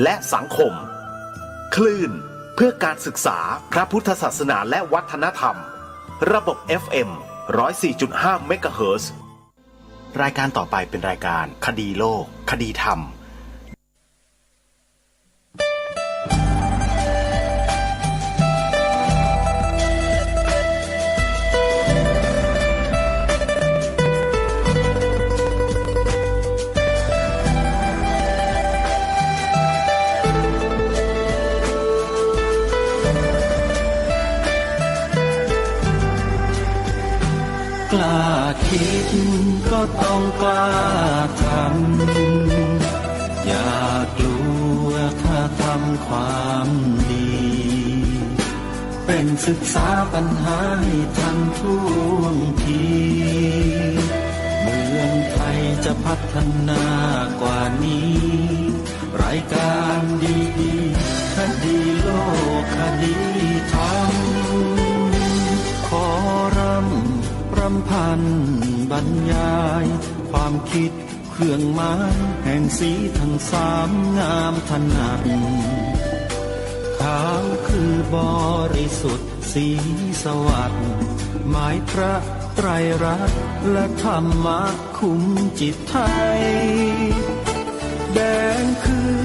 และสังคมคลื่นเพื่อการศึกษาพระพุทธศาสนาและวัฒนธรรมระบบ FM 104.5 เมกะเฮิรตซ์รายการต่อไปเป็นรายการคดีโลกคดีธรรมกล้าคิดก็ต้องกล้าทำอย่ากลัวถ้าทำความดีเป็นศึกษาปัญหาให้ทันท่วงทีเมืองไทยจะพัฒนากว่านี้รายการดีๆคดีโลกคดีธรรมขอรำพันบรรยายความคิดเครื่องหมายแห่งสีทั้งสามงามถนัดขาวคือบริสุทธิ์สีสวัสดิ์หมายพระไตรรัตน์และธรรมะคุ้มจิตไทยแดงคือ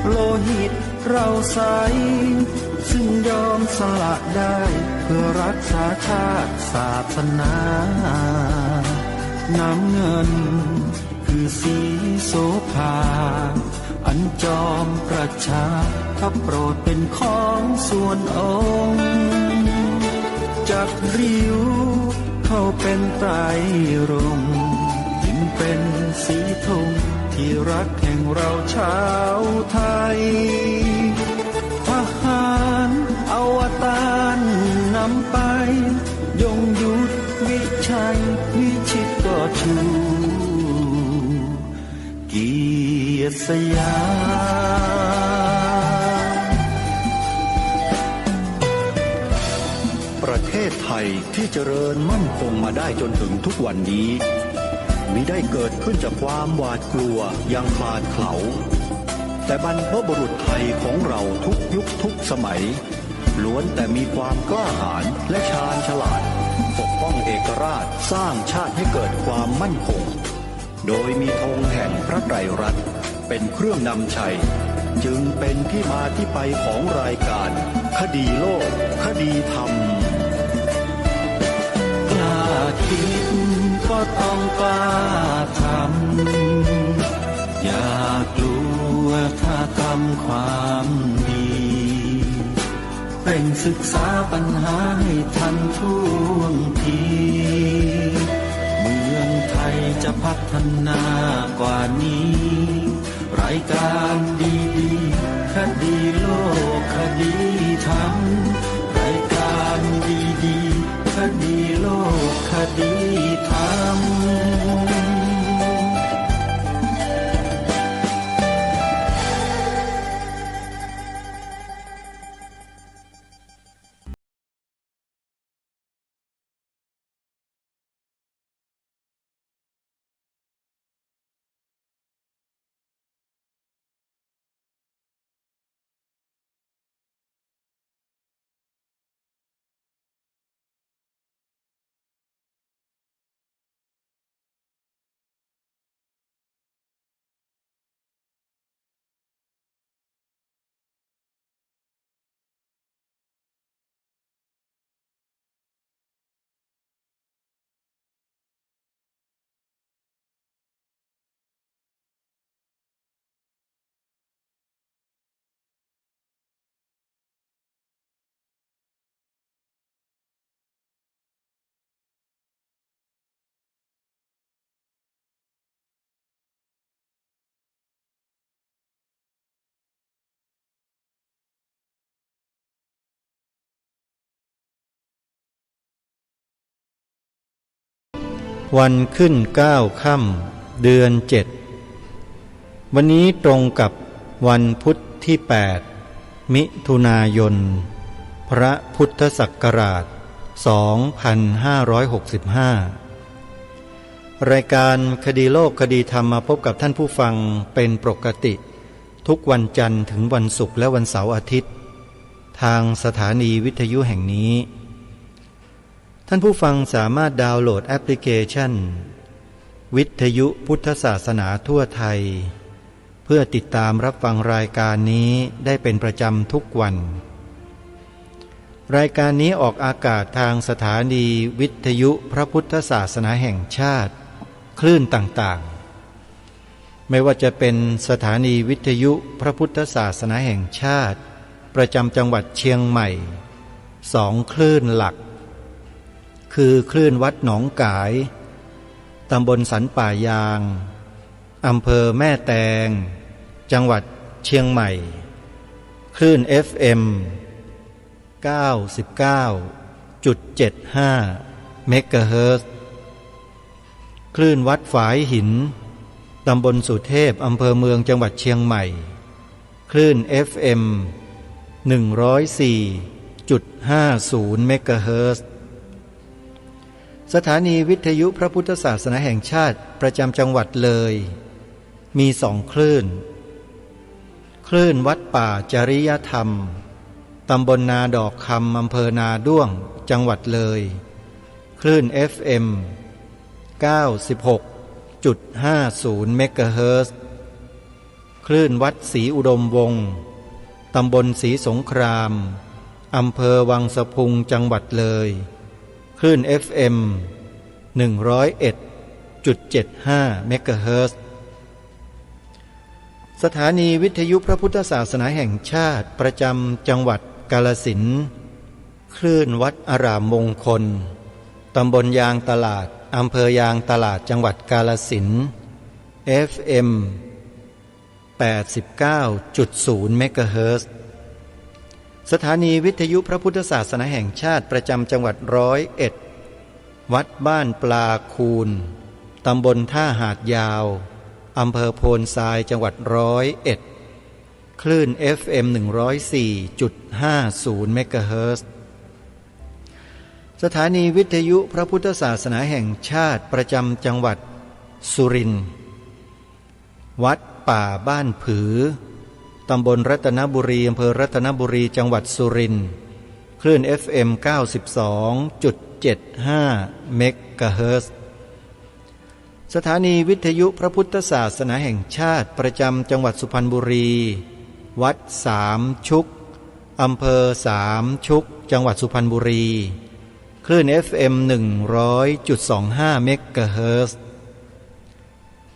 โลหิตเราใสซึ่งยอมสละได้เพื่อรักษาชาติศาสนาน้ำเงินคือสีโสภาอันจอมประชาถ้าโปรดเป็นของส่วนองค์จากริ้วเข้าเป็นไตรรงค์จึงเป็นสีธงที่รักแห่งเราชาวไทยทหารอวตารนำไปยงยุทธวิชัยวิชิตก็ชูเกียรติสยามประเทศไทยที่เจริญมั่นคงมาได้จนถึงทุกวันนี้มิได้เกิดขึ้นจากความหวาดกลัวอย่างคลาดเขลาแต่บรรพบุรุษไทยของเราทุกยุคทุกสมัยล้วนแต่มีความกล้าหาญและชาญฉลาดปกป้องเอกราชสร้างชาติให้เกิดความมั่นคงโดยมีธงแห่งพระไตรรัตน์เป็นเครื่องนำชัยจึงเป็นที่มาที่ไปของรายการคดีโลกคดีธรรมกล้าคิดก็ต้องกล้าทำอย่ากลัวถ้าทำความดีเป็นศึกษาปัญหาให้ทันท่วงทีเมืองไทยจะพัฒนากว่านี้รายการดีๆคดีโลกคดีธรรมรายการดีๆคดีโลกคดีธรรมวันขึ้น9 ค่ำเดือน7วันนี้ตรงกับวันพุธที่8มิถุนายนพระพุทธศักราช2565รายการคดีโลกคดีธรรมมาพบกับท่านผู้ฟังเป็นปกติ ทุกวันจันทร์ถึงวันศุกร์และวันเสาร์อาทิตย์ทางสถานีวิทยุแห่งนี้ท่านผู้ฟังสามารถดาวน์โหลดแอปพลิเคชันวิทยุพุทธศาสนาทั่วไทยเพื่อติดตามรับฟังรายการนี้ได้เป็นประจำทุกวันรายการนี้ออกอากาศทางสถานีวิทยุพระพุทธศาสนาแห่งชาติคลื่นต่างๆไม่ว่าจะเป็นสถานีวิทยุพระพุทธศาสนาแห่งชาติประจำจังหวัดเชียงใหม่2 คลื่นหลักคือคลื่นวัดหนองกายตำบลสันป่ายางอำเภอแม่แตงจังหวัดเชียงใหม่คลื่น FM 99.75 เมกะเฮิรตซ์คลื่นวัดฝายหินตำบลสุเทพอำเภอเมืองจังหวัดเชียงใหม่คลื่น FM 104.50 เมกะเฮิรตซ์สถานีวิทยุพระพุทธศาสนาแห่งชาติประจำจังหวัดเลยมี2 คลื่นคลื่นวัดป่าจริยธรรมตำบลนาดอกคำอำเภอนาด้วงจังหวัดเลยคลื่น FM 96.50 เมกะเฮิรตซ์คลื่นวัดศรีอุดมวงศ์ตำบลศรีสงครามอำเภอวังสะพุงจังหวัดเลยคลื่น FM 101.75 เมกะเฮิรตซ์สถานีวิทยุพระพุทธศาสนาแห่งชาติประจำจังหวัดกาฬสินธุ์คลื่นวัดอารามมงคลตำบลยางตลาดอำเภอยางตลาดจังหวัดกาฬสินธุ์ FM 89.0 เมกะเฮิรตซ์สถานีวิทยุพระพุทธศาสนาแห่งชาติประจำจังหวัด101วัดบ้านปลาคูนตำบลท่าหาดยาวอำเภอโพนทรายจังหวัด101คลื่น FM 104.50 เมกะเฮิรตซ์สถานีวิทยุพระพุทธศาสนาแห่งชาติประจำจังหวัดสุรินทร์วัดป่าบ้านผือตำบลรัตนบุรีอำเภอรัตนบุรีจังหวัดสุรินทร์คลื่น FM 92.75 เมกะเฮิรตซ์สถานีวิทยุพระพุทธศาสนาแห่งชาติประจำจังหวัดสุพรรณบุรีวัดสามชุกอำเภอสามชุกจังหวัดสุพรรณบุรีคลื่น FM 100.25 เมกะเฮิรตซ์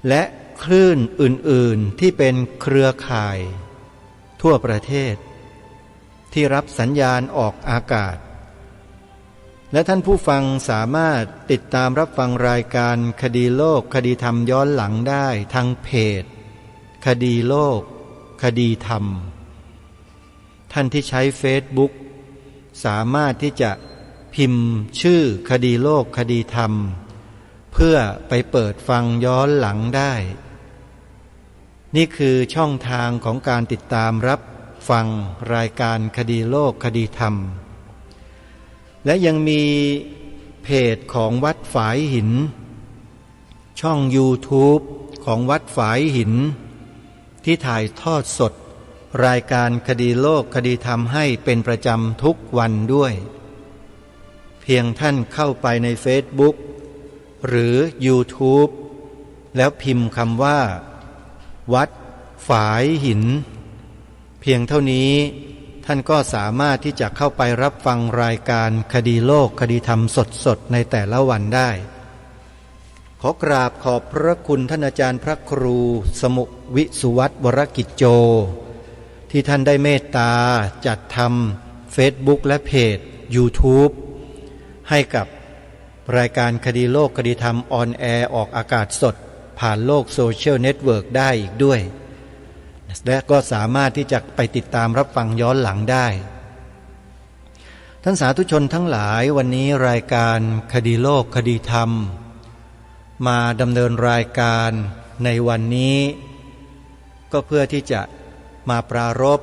และคลื่นอื่นๆที่เป็นเครือข่ายทั่วประเทศที่รับสัญญาณออกอากาศและท่านผู้ฟังสามารถติดตามรับฟังรายการคดีโลกคดีธรรมย้อนหลังได้ทางเพจคดีโลกคดีธรรมท่านที่ใช้เฟซบุ๊กสามารถที่จะพิมพ์ชื่อคดีโลกคดีธรรมเพื่อไปเปิดฟังย้อนหลังได้นี่คือช่องทางของการติดตามรับฟังรายการคดีโลกคดีธรรมและยังมีเพจของวัดฝายหินช่อง YouTube ของวัดฝายหินที่ถ่ายทอดสดรายการคดีโลกคดีธรรมให้เป็นประจำทุกวันด้วยเพียงท่านเข้าไปใน Facebook หรือ YouTube แล้วพิมพ์คำว่าวัดฝายหินเพียงเท่านี้ท่านก็สามารถที่จะเข้าไปรับฟังรายการคดีโลกคดีธรรมสดๆในแต่ละวันได้ขอกราบขอบพระคุณท่านอาจารย์พระครูสมุวิสุวัตรวรกิจโจที่ท่านได้เมตตาจัดทำ Facebook และเพจ YouTube ให้กับรายการคดีโลกคดีธรรมออนแอร์ออกอากาศสดผ่านโลกโซเชียลเน็ตเวิร์กได้อีกด้วยและก็สามารถที่จะไปติดตามรับฟังย้อนหลังได้ท่านสาธุชนทั้งหลายวันนี้รายการคดีโลกคดีธรรมมาดำเนินรายการในวันนี้ก็เพื่อที่จะมาปรารภ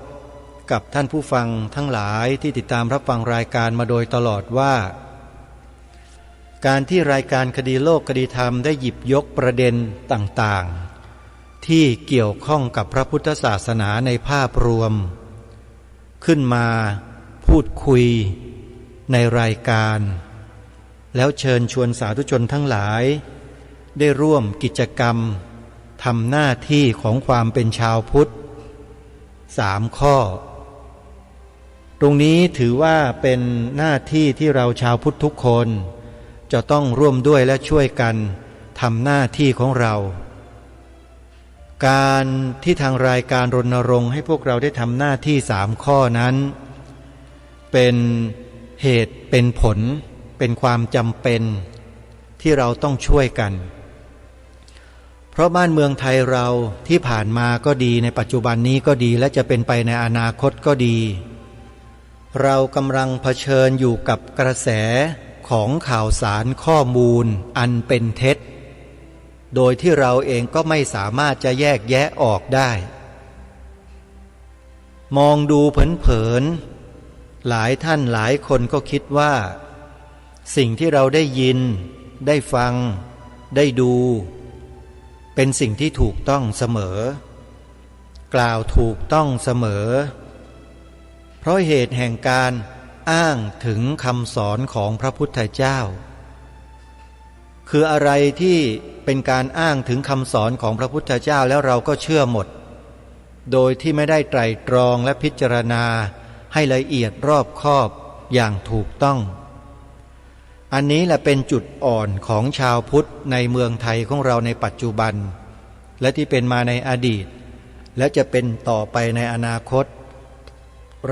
กับท่านผู้ฟังทั้งหลายที่ติดตามรับฟังรายการมาโดยตลอดว่าการที่รายการคดีโลกคดีธรรมได้หยิบยกประเด็นต่างๆ ที่เกี่ยวข้องกับพระพุทธศาสนาในภาพรวมขึ้นมาพูดคุยในรายการแล้วเชิญชวนสาธุชนทั้งหลายได้ร่วมกิจกรรมทำหน้าที่ของความเป็นชาวพุทธ3 ข้อตรงนี้ถือว่าเป็นหน้าที่ที่เราชาวพุทธทุกคนจะต้องร่วมด้วยและช่วยกันทำหน้าที่ของเราการที่ทางรายการรณรงค์ให้พวกเราได้ทำหน้าที่3 ข้อนั้นเป็นเหตุเป็นผลเป็นความจำเป็นที่เราต้องช่วยกันเพราะบ้านเมืองไทยเราที่ผ่านมาก็ดีในปัจจุบันนี้ก็ดีและจะเป็นไปในอนาคตก็ดีเรากำลังเผชิญอยู่กับกระแสของข่าวสารข้อมูลอันเป็นเท็จโดยที่เราเองก็ไม่สามารถจะแยกแยะออกได้มองดูเผินๆหลายท่านหลายคนก็คิดว่าสิ่งที่เราได้ยินได้ฟังได้ดูเป็นสิ่งที่ถูกต้องเสมอกล่าวถูกต้องเสมอเพราะเหตุแห่งการอ้างถึงคำสอนของพระพุทธเจ้าคืออะไรที่เป็นการอ้างถึงคำสอนของพระพุทธเจ้าแล้วเราก็เชื่อหมดโดยที่ไม่ได้ไตร่ตรองและพิจารณาให้ละเอียดรอบคอบอย่างถูกต้องอันนี้แหละเป็นจุดอ่อนของชาวพุทธในเมืองไทยของเราในปัจจุบันและที่เป็นมาในอดีตและจะเป็นต่อไปในอนาคต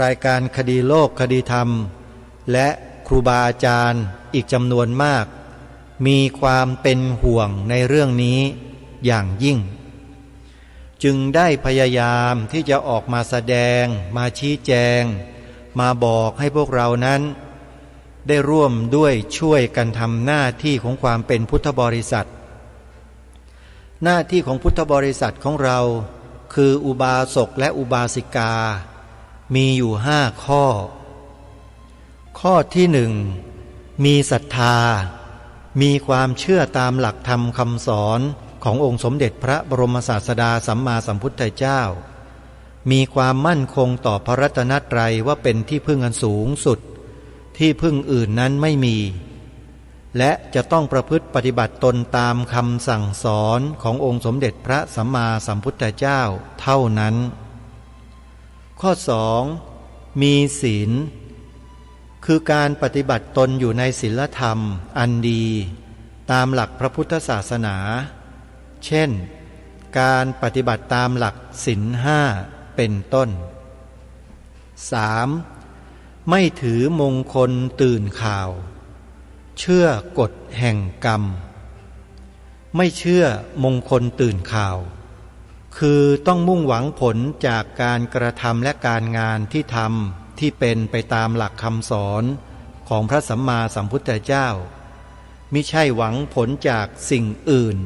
รายการคดีโลกคดีธรรมและครูบาอาจารย์อีกจำนวนมากมีความเป็นห่วงในเรื่องนี้อย่างยิ่งจึงได้พยายามที่จะออกมาแสดงมาชี้แจงมาบอกให้พวกเรานั้นได้ร่วมด้วยช่วยกันทำหน้าที่ของความเป็นพุทธบริษัทหน้าที่ของพุทธบริษัทของเราคืออุบาสกและอุบาสิกามีอยู่5 ข้อข้อที่1มีศรัทธามีความเชื่อตามหลักธรรมคำสอนขององค์สมเด็จพระบรมศาสดาสัมมาสัมพุทธเจ้ามีความมั่นคงต่อพระรัตนตรัยว่าเป็นที่พึ่งอันสูงสุดที่พึ่งอื่นนั้นไม่มีและจะต้องประพฤติปฏิบัติตนตามคำสั่งสอนขององค์สมเด็จพระสัมมาสัมพุทธเจ้าเท่านั้นข้อ2มีศีลคือการปฏิบัติตนอยู่ในศีลธรรมอันดีตามหลักพระพุทธศาสนาเช่นการปฏิบัติตามหลักศีล5เป็นต้น 3. ไม่ถือมงคลตื่นข่าวเชื่อกฎแห่งกรรมไม่เชื่อมงคลตื่นข่าวคือต้องมุ่งหวังผลจากการกระทำและการงานที่ทำที่เป็นไปตามหลักคำสอนของพระสัมมาสัมพุทธเจ้ามิใช่หวังผลจากสิ่งอื่น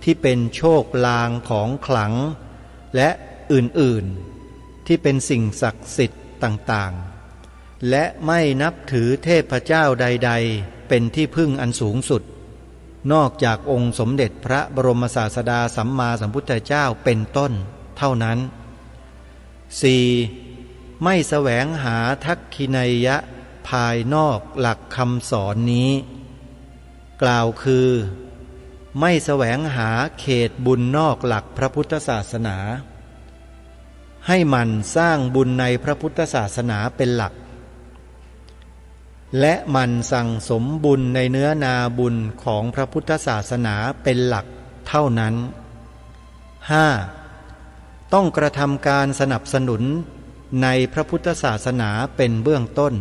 ที่เป็นโชคลางของขลังและอื่นๆที่เป็นสิ่งศักดิ์สิทธิ์ต่างๆและไม่นับถือเทพเจ้าใดๆเป็นที่พึ่งอันสูงสุดนอกจากองค์สมเด็จพระบรมศาสดาสัมมาสัมพุทธเจ้าเป็นต้นเท่านั้น 4. ไม่แสวงหาทักขินัยยะภายนอกหลักคำสอนนี้กล่าวคือไม่แสวงหาเขตบุญนอกหลักพระพุทธศาสนาให้มันสร้างบุญในพระพุทธศาสนาเป็นหลักและมันสั่งสมบุญในเนื้อนาบุญของพระพุทธศาสนาเป็นหลักเท่านั้น 5. ต้องกระทำการสนับสนุนในพระพุทธศาสนาเป็นเบื้องต้น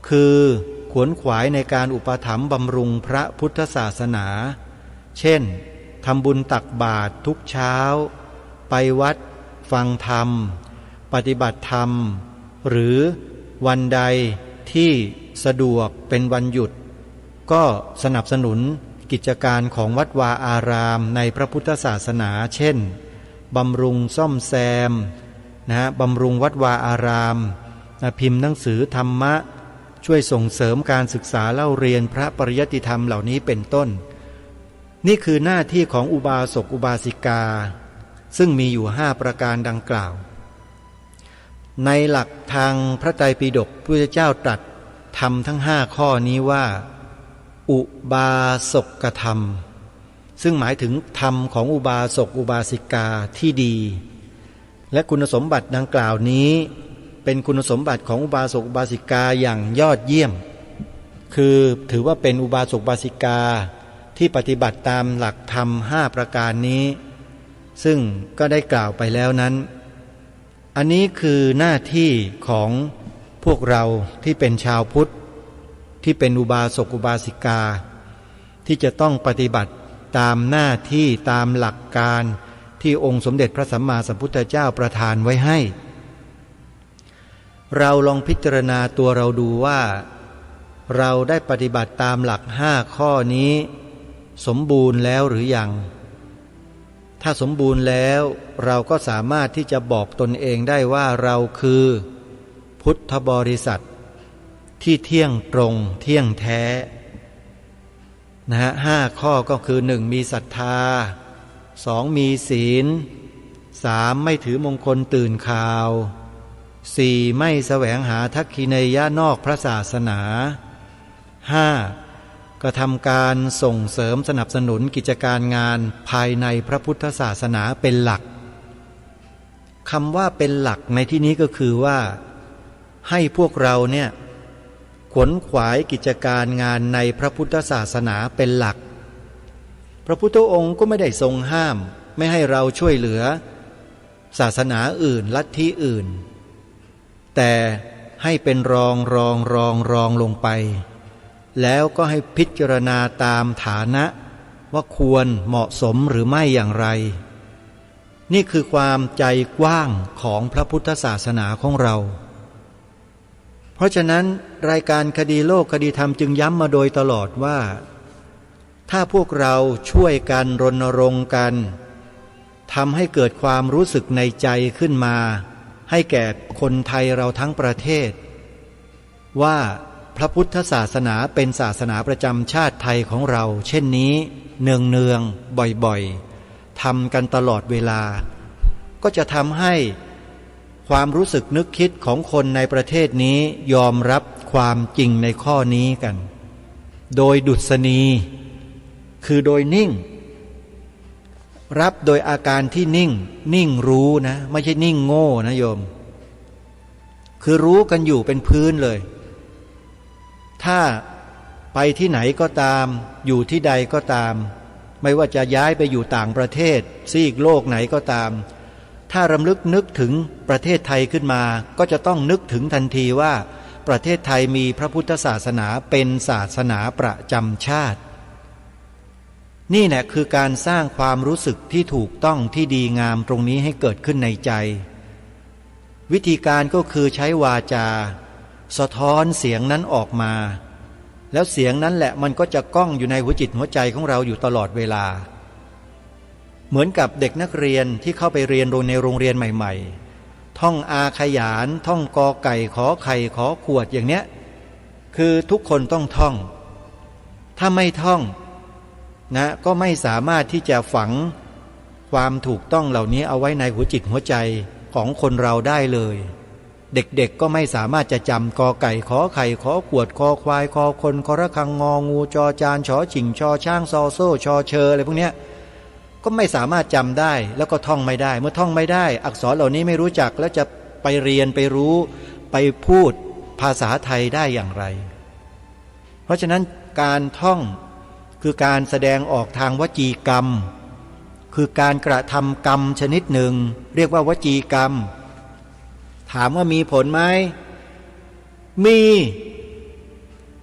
คือขวนขวายในการอุปถัมภ์บำรุงพระพุทธศาสนาเช่นทำบุญตักบาตรทุกเช้าไปวัดฟังธรรมปฏิบัติธรรมหรือวันใดที่สะดวกเป็นวันหยุดก็สนับสนุนกิจการของวัดวาอารามในพระพุทธศาสนาเช่นบำรุงซ่อมแซมบำรุงวัดวาอารามพิมพ์หนังสือธรรมะช่วยส่งเสริมการศึกษาเล่าเรียนพระปริยัติธรรมเหล่านี้เป็นต้นนี่คือหน้าที่ของอุบาสกอุบาสิกา ซึ่งมีอยู่5ประการดังกล่าวในหลักทางพระไตรปิฎกพระพุทธเจ้าตรัสธรรมทั้ง5ข้อนี้ว่าอุบาสกธรรมซึ่งหมายถึงธรรมของอุบาสกอุบาสิกาที่ดีและคุณสมบัติดังกล่าวนี้เป็นคุณสมบัติของอุบาสกอุบาสิกาอย่างยอดเยี่ยมคือถือว่าเป็นอุบาสกอุบาสิกาที่ปฏิบัติตามหลักธรรม5ประการนี้ซึ่งก็ได้กล่าวไปแล้วนั้นอันนี้คือหน้าที่ของพวกเราที่เป็นชาวพุทธที่เป็นอุบาสกอุบาสิกาที่จะต้องปฏิบัติตามหน้าที่ตามหลักการที่องค์สมเด็จพระสัมมาสัมพุทธเจ้าประทานไว้ให้เราลองพิจารณาตัวเราดูว่าเราได้ปฏิบัติตามหลัก5ข้อนี้สมบูรณ์แล้วหรือยังถ้าสมบูรณ์แล้วเราก็สามารถที่จะบอกตนเองได้ว่าเราคือพุทธบริษัทที่เที่ยงตรงเที่ยงแท้5 ข้อก็คือ 1. มีศรัทธา 2. มีศีล 3. ไม่ถือมงคลตื่นข่าว 4. ไม่แสวงหาทักขินัยยะนอกพระศาสนา 5. กระทำการส่งเสริมสนับสนุนกิจการงานภายในพระพุทธศาสนาเป็นหลักคำว่าเป็นหลักในที่นี้ก็คือว่าให้พวกเราเนี่ยขวนขวายกิจการงานในพระพุทธศาสนาเป็นหลักพระพุทธองค์ก็ไม่ได้ทรงห้ามไม่ให้เราช่วยเหลือศาสนาอื่นลัทธิอื่นแต่ให้เป็นรองลงไปแล้วก็ให้พิจารณาตามฐานะว่าควรเหมาะสมหรือไม่อย่างไรนี่คือความใจกว้างของพระพุทธศาสนาของเราเพราะฉะนั้นรายการคดีโลกคดีธรรมจึงย้ำมาโดยตลอดว่าถ้าพวกเราช่วยกันรณรงค์กันทำให้เกิดความรู้สึกในใจขึ้นมาให้แก่คนไทยเราทั้งประเทศว่าพระพุทธศาสนาเป็นศาสนาประจำชาติไทยของเราเช่นนี้เนืองบ่อยๆทำกันตลอดเวลาก็จะทำให้ความรู้สึกนึกคิดของคนในประเทศนี้ยอมรับความจริงในข้อนี้กันโดยดุษณีคือโดยนิ่งรับโดยอาการที่นิ่งรู้นะไม่ใช่นิ่งโง่นะโยมคือรู้กันอยู่เป็นพื้นเลยถ้าไปที่ไหนก็ตามอยู่ที่ใดก็ตามไม่ว่าจะย้ายไปอยู่ต่างประเทศซีกโลกไหนก็ตามถ้ารำลึกนึกถึงประเทศไทยขึ้นมาก็จะต้องนึกถึงทันทีว่าประเทศไทยมีพระพุทธศาสนาเป็นศาสนาประจำชาตินี่แหละคือการสร้างความรู้สึกที่ถูกต้องที่ดีงามตรงนี้ให้เกิดขึ้นในใจวิธีการก็คือใช้วาจาสะท้อนเสียงนั้นออกมาแล้วเสียงนั้นแหละมันก็จะก้องอยู่ในหัวจิตหัวใจของเราอยู่ตลอดเวลาเหมือนกับเด็กนักเรียนที่เข้าไปเรียนในโรงเรียนใหม่ๆท่องอาขยานท่องกอไก่ขอไข่ขอขวดอย่างเนี้ยคือทุกคนต้องท่องถ้าไม่ท่องนะก็ไม่สามารถที่จะฝังความถูกต้องเหล่านี้เอาไว้ในหัวจิตหัวใจของคนเราได้เลยเด็กๆก็ไม่สามารถจะจำกอไก่ขอไข่ขอขวดคอควายคอคนคอระฆังงองูจอจานชอฉิงชอช้างซอโซ่ชอเชออะไรพวกเนี้ยก็ไม่สามารถจำได้แล้วก็ท่องไม่ได้เมื่อท่องไม่ได้อักษรเหล่านี้ไม่รู้จักแล้วจะไปเรียนไปรู้ไปพูดภาษาไทยได้อย่างไรเพราะฉะนั้นการท่องคือการแสดงออกทางวจีกรรมคือการกระทำกรรมชนิดหนึ่งเรียกว่าวจีกรรมถามว่ามีผลไหมมี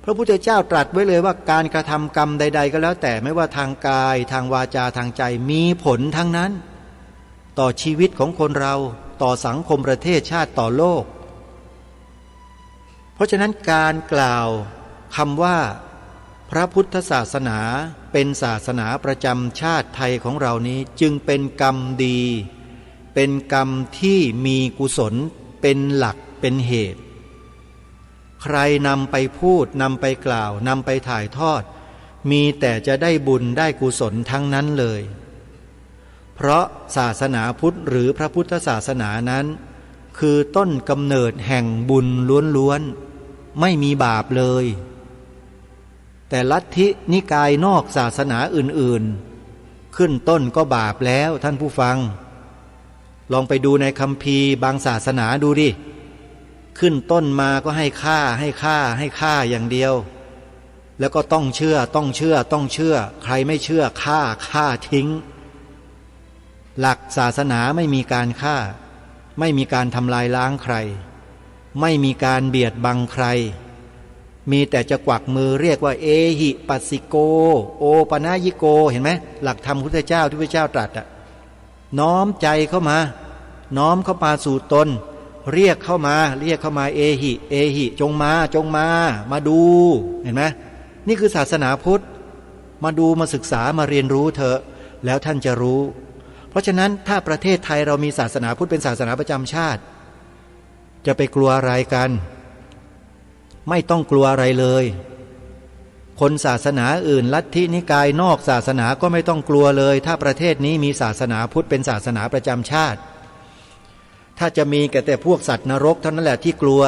พระพุทธเจ้าตรัสไว้เลยว่าการกระทำกรรมใดๆก็แล้วแต่ไม่ว่าทางกายทางวาจาทางใจมีผลทั้งนั้นต่อชีวิตของคนเราต่อสังคมประเทศชาติต่อโลกเพราะฉะนั้นการกล่าวคำว่าพระพุทธศาสนาเป็นศาสนาประจำชาติไทยของเรานี้จึงเป็นกรรมดีเป็นกรรมที่มีกุศลเป็นหลักเป็นเหตุใครนำไปพูดนำไปกล่าวนำไปถ่ายทอดมีแต่จะได้บุญได้กุศลทั้งนั้นเลย เพราะศาสนาพุทธหรือพระพุทธศาสนานั้นคือต้นกำเนิดแห่งบุญล้วนๆไม่มีบาปเลยแต่ลัทธินิกายนอกศาสนาอื่นๆขึ้นต้นก็บาปแล้วท่านผู้ฟังลองไปดูในคัมภีร์บางศาสนาดูดิขึ้นต้นมาก็ให้ฆ่าอย่างเดียวแล้วก็ต้องเชื่อใครไม่เชื่อฆ่าทิ้งหลักศาสนาไม่มีการฆ่าไม่มีการทำลายล้างใครไม่มีการเบียดบังใครมีแต่จะกวักมือเรียกว่าเอหิปัสสิโกโอปนายิโกเห็นไหมหลักธรรมพุทธเจ้าที่พระเจ้าตรัสอะน้อมใจเข้ามาน้อมเข้ามาสู่ตนเรียกเข้ามาเอหิจงมาดูเห็นไหมนี่คือศาสนาพุทธมาดูมาศึกษามาเรียนรู้เถอะแล้วท่านจะรู้เพราะฉะนั้นถ้าประเทศไทยเรามีศาสนาพุทธเป็นศาสนาประจำชาติจะไปกลัวอะไรกันไม่ต้องกลัวอะไรเลยคนศาสนาอื่นลัทธินิกายนอกศาสนาก็ไม่ต้องกลัวเลยถ้าประเทศนี้มีศาสนาพุทธเป็นศาสนาประจำชาติถ้าจะมีแต่พวกสัตว์นรกเท่านั้นแหละที่กลัว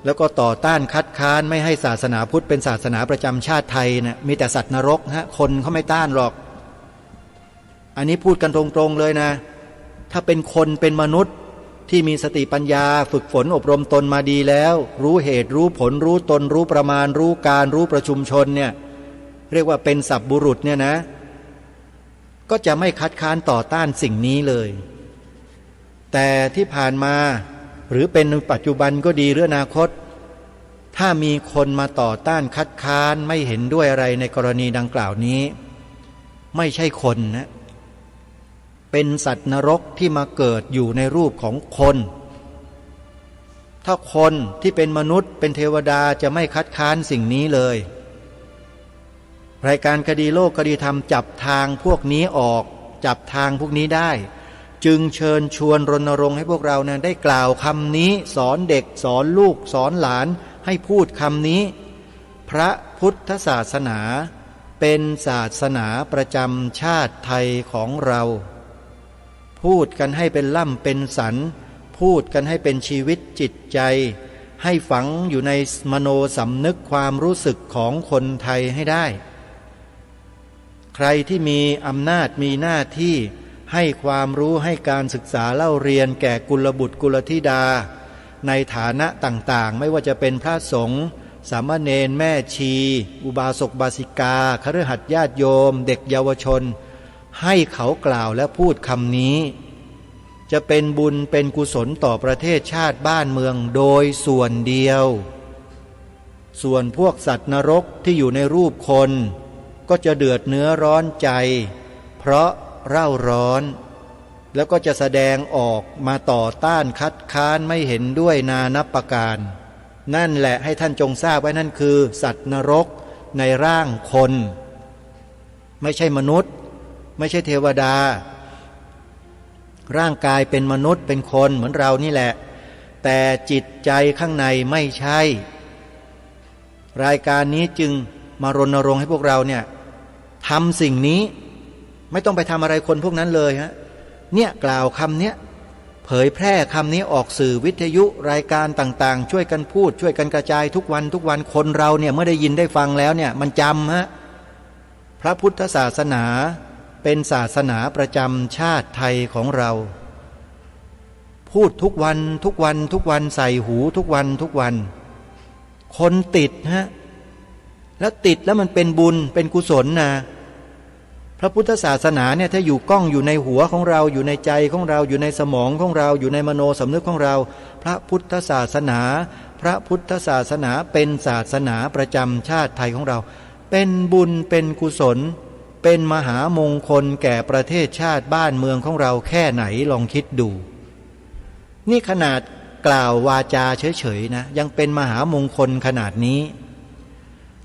แล้วก็ต่อต้านคัดค้านไม่ให้ศาสนาพุทธเป็นศาสนาประจำชาติไทยนะมีแต่สัตว์นรกฮะคนเขาไม่ต้านหรอกอันนี้พูดกันตรงๆเลยนะถ้าเป็นคนเป็นมนุษย์ที่มีสติปัญญาฝึกฝนอบรมตนมาดีแล้วรู้เหตุรู้ผลรู้ตนรู้ประมาณรู้การรู้ประชุมชนเนี่ยเรียกว่าเป็นสัพบุรุษเนี่ยนะก็จะไม่คัดค้านต่อต้านสิ่งนี้เลยแต่ที่ผ่านมาหรือเป็นปัจจุบันก็ดีหรืออนาคตถ้ามีคนมาต่อต้านคัดค้านไม่เห็นด้วยอะไรในกรณีดังกล่าวนี้ไม่ใช่คนนะเป็นสัตว์นรกที่มาเกิดอยู่ในรูปของคนถ้าคนที่เป็นมนุษย์เป็นเทวดาจะไม่คัดค้านสิ่งนี้เลยรายการคดีโลกคดีธรรมจับทางพวกนี้ออกจับทางพวกนี้ได้จึงเชิญชวนรณรงค์ให้พวกเราเนี่ยได้กล่าวคำนี้สอนเด็กสอนลูกสอนหลานให้พูดคำนี้พระพุทธศาสนาเป็นศาสนาประจำชาติไทยของเราพูดกันให้เป็นล่ำเป็นสันพูดกันให้เป็นชีวิตจิตใจให้ฝังอยู่ในมโนสำนึกความรู้สึกของคนไทยให้ได้ใครที่มีอำนาจมีหน้าที่ให้ความรู้ให้การศึกษาเล่าเรียนแก่กุลบุตรกุลธิดาในฐานะต่างๆไม่ว่าจะเป็นพระสงฆ์สามเณรแม่ชีอุบาสกบาสิกาคฤหัสถ์ญาติโยมเด็กเยาวชนให้เขากล่าวและพูดคำนี้จะเป็นบุญเป็นกุศลต่อประเทศชาติบ้านเมืองโดยส่วนเดียวส่วนพวกสัตว์นรกที่อยู่ในรูปคนก็จะเดือดเนื้อร้อนใจเพราะเร่าร้อนแล้วก็จะแสดงออกมาต่อต้านคัดค้านไม่เห็นด้วยนานับประการนั่นแหละให้ท่านจงทราบไว้นั่นคือสัตว์นรกในร่างคนไม่ใช่มนุษย์ไม่ใช่เทวดาร่างกายเป็นมนุษย์เป็นคนเหมือนเรานี่แหละแต่จิตใจข้างในไม่ใช่รายการนี้จึงมารณรงค์ให้พวกเราเนี่ยทำสิ่งนี้ไม่ต้องไปทำอะไรคนพวกนั้นเลยฮะเนี่ยกล่าวคำเนี้ยเผยแพร่คำนี้ออกสื่อวิทยุรายการต่างๆช่วยกันพูดช่วยกันกระจายทุกวันคนเราเนี่ยเมื่อได้ยินได้ฟังแล้วเนี่ยมันจำฮะพระพุทธศาสนาเป็นศาสนาประจำชาติไทยของเราพูดทุกวันใส่หูทุกวันคนติดฮะแล้วติดแล้วมันเป็นบุญเป็นกุศลนะพระพุทธศาสนาเนี่ยถ้าอยู่ก้องอยู่ในหัวของเราอยู่ในใจของเราอยู่ในสมองของเราอยู่ในมโนสำนึกของเราพระพุทธศาสนาเป็นศาสนาประจำชาติไทยของเราเป็นบุญเป็นกุศลเป็นมหามงคลแก่ประเทศชาติบ้านเมืองของเราแค่ไหนลองคิดดูนี่ขนาดกล่าววาจาเฉยๆนะยังเป็นมหามงคลขนาดนี้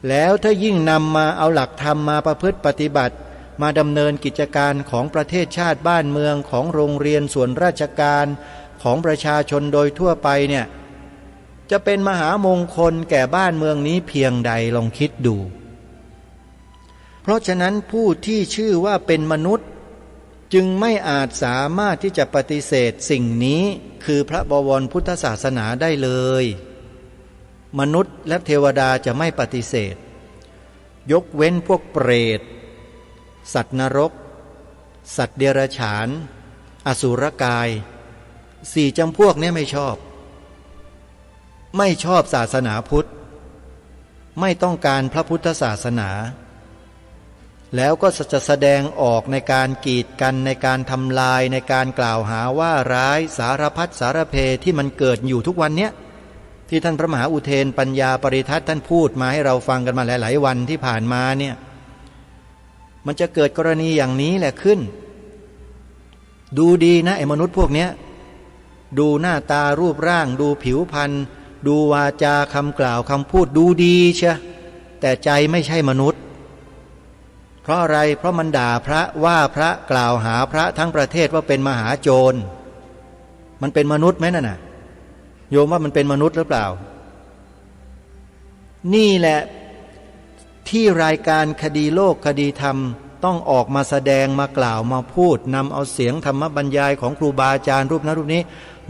แล้วถ้ายิ่งนำมาเอาหลักธรรมมาประพฤติปฏิบัติมาดำเนินกิจการของประเทศชาติบ้านเมืองของโรงเรียนส่วนราชการของประชาชนโดยทั่วไปเนี่ยจะเป็นมหามงคลแก่บ้านเมืองนี้เพียงใดลองคิดดูเพราะฉะนั้นผู้ที่ชื่อว่าเป็นมนุษย์ จึงไม่อาจสามารถที่จะปฏิเสธสิ่งนี้คือพระบวรพุทธศาสนาได้เลยมนุษย์และเทวดาจะไม่ปฏิเสธยกเว้นพวกเปรตสัตว์นรกสัตว์เดรัจฉานอสุรกายสี่จำพวกนี้ไม่ชอบศาสนาพุทธไม่ต้องการพระพุทธศาสนาแล้วก็จะแสดงออกในการกีดกันในการทำลายในการกล่าวหาว่าร้ายสารพัดสารเพที่มันเกิดอยู่ทุกวันเนี้ยที่ท่านพระมหาอุเทนปัญญาปริทัศน์ท่านพูดมาให้เราฟังกันมาหลายๆวันที่ผ่านมาเนี่ยมันจะเกิดกรณีอย่างนี้แหละขึ้นดูดีนะไอ้มนุษย์พวกเนี้ยดูหน้าตารูปร่างดูผิวพรรณดูวาจาคำกล่าวคำพูดดูดีเชียแต่ใจไม่ใช่มนุษย์เพราะอะไรเพราะมันด่าพระว่าพระกล่าวหาพระทั้งประเทศว่าเป็นมหาโจรมันเป็นมนุษย์ไหมนั่นน่ะโยมว่ามันเป็นมนุษย์หรือเปล่านี่แหละที่รายการคดีโลกคดีธรรมต้องออกมาแสดงมากล่าวมาพูดนำเอาเสียงธรรมบรรยายของครูบาอาจารย์รูปนั้นรูปนี้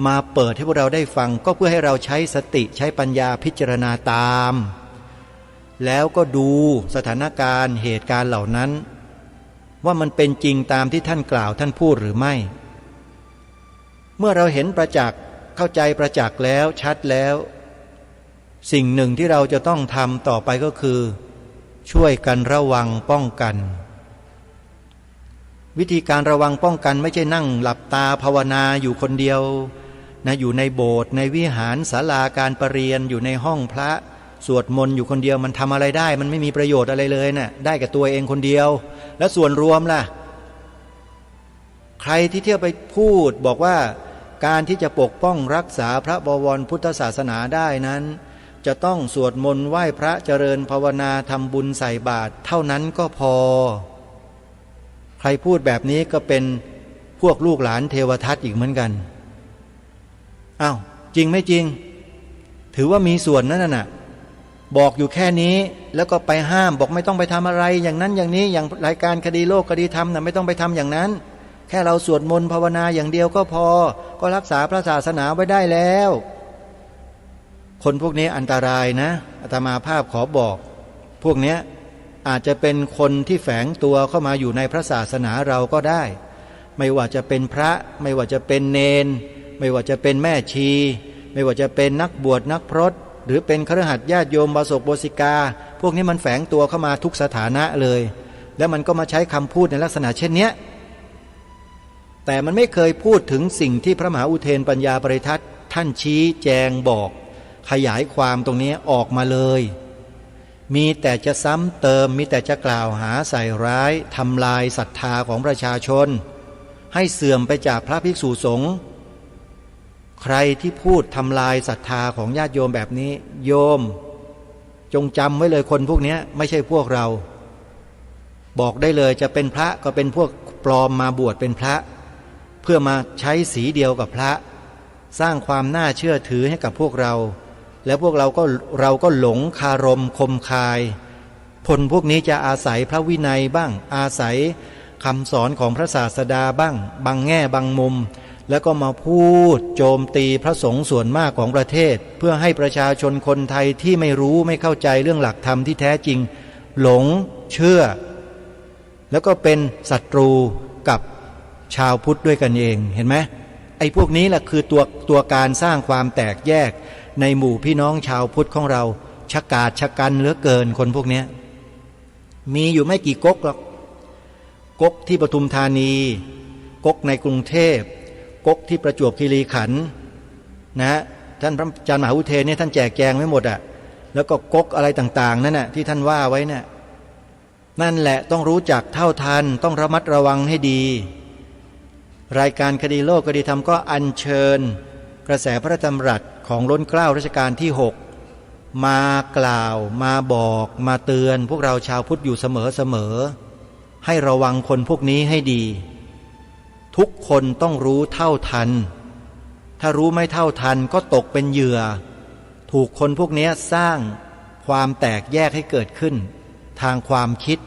มาเปิดให้พวกเราได้ฟังก็เพื่อให้เราใช้สติใช้ปัญญาพิจารณาตามแล้วก็ดูสถานการณ์เหตุการณ์เหล่านั้นว่ามันเป็นจริงตามที่ท่านกล่าวท่านพูดหรือไม่เมื่อเราเห็นประจักษ์เข้าใจประจักษ์แล้วชัดแล้วสิ่งหนึ่งที่เราจะต้องทำต่อไปก็คือช่วยกันระวังป้องกันวิธีการระวังป้องกันไม่ใช่นั่งหลับตาภาวนาอยู่คนเดียวนะอยู่ในโบสถ์ในวิหารศาลาการประเรียนอยู่ในห้องพระสวดมนต์อยู่คนเดียวมันทำอะไรได้มันไม่มีประโยชน์อะไรเลยน่ะได้กับตัวเองคนเดียวแล้วส่วนรวมล่ะใครที่เที่ยวไปพูดบอกว่าการที่จะปกป้องรักษาพระบวรพุทธศาสนาได้นั้นจะต้องสวดมนต์ไหว้พระเจริญภาวนาทำบุญใส่บาตรเท่านั้นก็พอใครพูดแบบนี้ก็เป็นพวกลูกหลานเทวทัตอีกเหมือนกันอ้าวจริงไม่จริงถือว่ามีส่วนนั่นน่ะบอกอยู่แค่นี้แล้วก็ไปห้ามบอกไม่ต้องไปทำอะไรอย่างนั้นอย่างนี้อย่างรายการคดีโลกคดีธรรมน่ะไม่ต้องไปทำอย่างนั้นแค่เราสวดมนต์ภาวนาอย่างเดียวก็พอก็รักษาพระศาสนาไว้ได้แล้วคนพวกนี้อันตรายนะอาตมาภาพขอบอกพวกนี้อาจจะเป็นคนที่แฝงตัวเข้ามาอยู่ในพระศาสนาเราก็ได้ไม่ว่าจะเป็นพระไม่ว่าจะเป็นเณรไม่ว่าจะเป็นแม่ชีไม่ว่าจะเป็นนักบวชนักพรตหรือเป็นคฤหัสถ์ญาติโยมบาศกโบสิกาพวกนี้มันแฝงตัวเข้ามาทุกสถานะเลยแล้วมันก็มาใช้คำพูดในลักษณะเช่นนี้แต่มันไม่เคยพูดถึงสิ่งที่พระมหาอุเทนปัญญาปริทัศน์ท่านชี้แจงบอกขยายความตรงนี้ออกมาเลยมีแต่จะซ้ำเติมมีแต่จะกล่าวหาใส่ร้ายทำลายศรัทธาของประชาชนให้เสื่อมไปจากพระภิกษุสงฆ์ใครที่พูดทำลายศรัทธาของญาติโยมแบบนี้โยมจงจำไว้เลยคนพวกนี้ไม่ใช่พวกเราบอกได้เลยจะเป็นพระก็เป็นพวกปลอมมาบวชเป็นพระเพื่อมาใช้สีเดียวกับพระสร้างความน่าเชื่อถือให้กับพวกเราแล้วพวกเราก็หลงคารมคมคายคนพวกนี้จะอาศัยพระวินัยบ้างอาศัยคำสอนของพระศาสดาบ้างบางแง่บางมุมแล้วก็มาพูดโจมตีพระสงฆ์ส่วนมากของประเทศเพื่อให้ประชาชนคนไทยที่ไม่รู้ไม่เข้าใจเรื่องหลักธรรมที่แท้จริงหลงเชื่อแล้วก็เป็นศัตรูกับชาวพุทธด้วยกันเองเห็นไหมไอ้พวกนี้แหละคือตัวการสร้างความแตกแยกในหมู่พี่น้องชาวพุทธของเราชะกาจชะกันเหลือเกินคนพวกนี้มีอยู่ไม่กี่ก๊กหรอกก๊กที่ปทุมธานีก๊กในกรุงเทพก๊กที่ประจวบคีรีขันธ์นะท่านพระอาจารย์มหาอุเทนเนี่ยท่านแจกแจงไว้หมดอ่ะแล้วก็ก๊กอะไรต่างๆนั่นน่ะที่ท่านว่าไว้เนี่ยนั่นแหละต้องรู้จักเท่าทันต้องระมัดระวังให้ดีรายการคดีโลกคดีธรรมก็อัญเชิญกระแสพระราชดำรัสของล้นเกล้ารัชกาลที่6มากล่าวมาบอกมาเตือนพวกเราชาวพุทธอยู่เสมอให้ระวังคนพวกนี้ให้ดีทุกคนต้องรู้เท่าทันถ้ารู้ไม่เท่าทันก็ตกเป็นเหยื่อถูกคนพวกนี้สร้างความแตกแยกให้เกิดขึ้นทางความคิด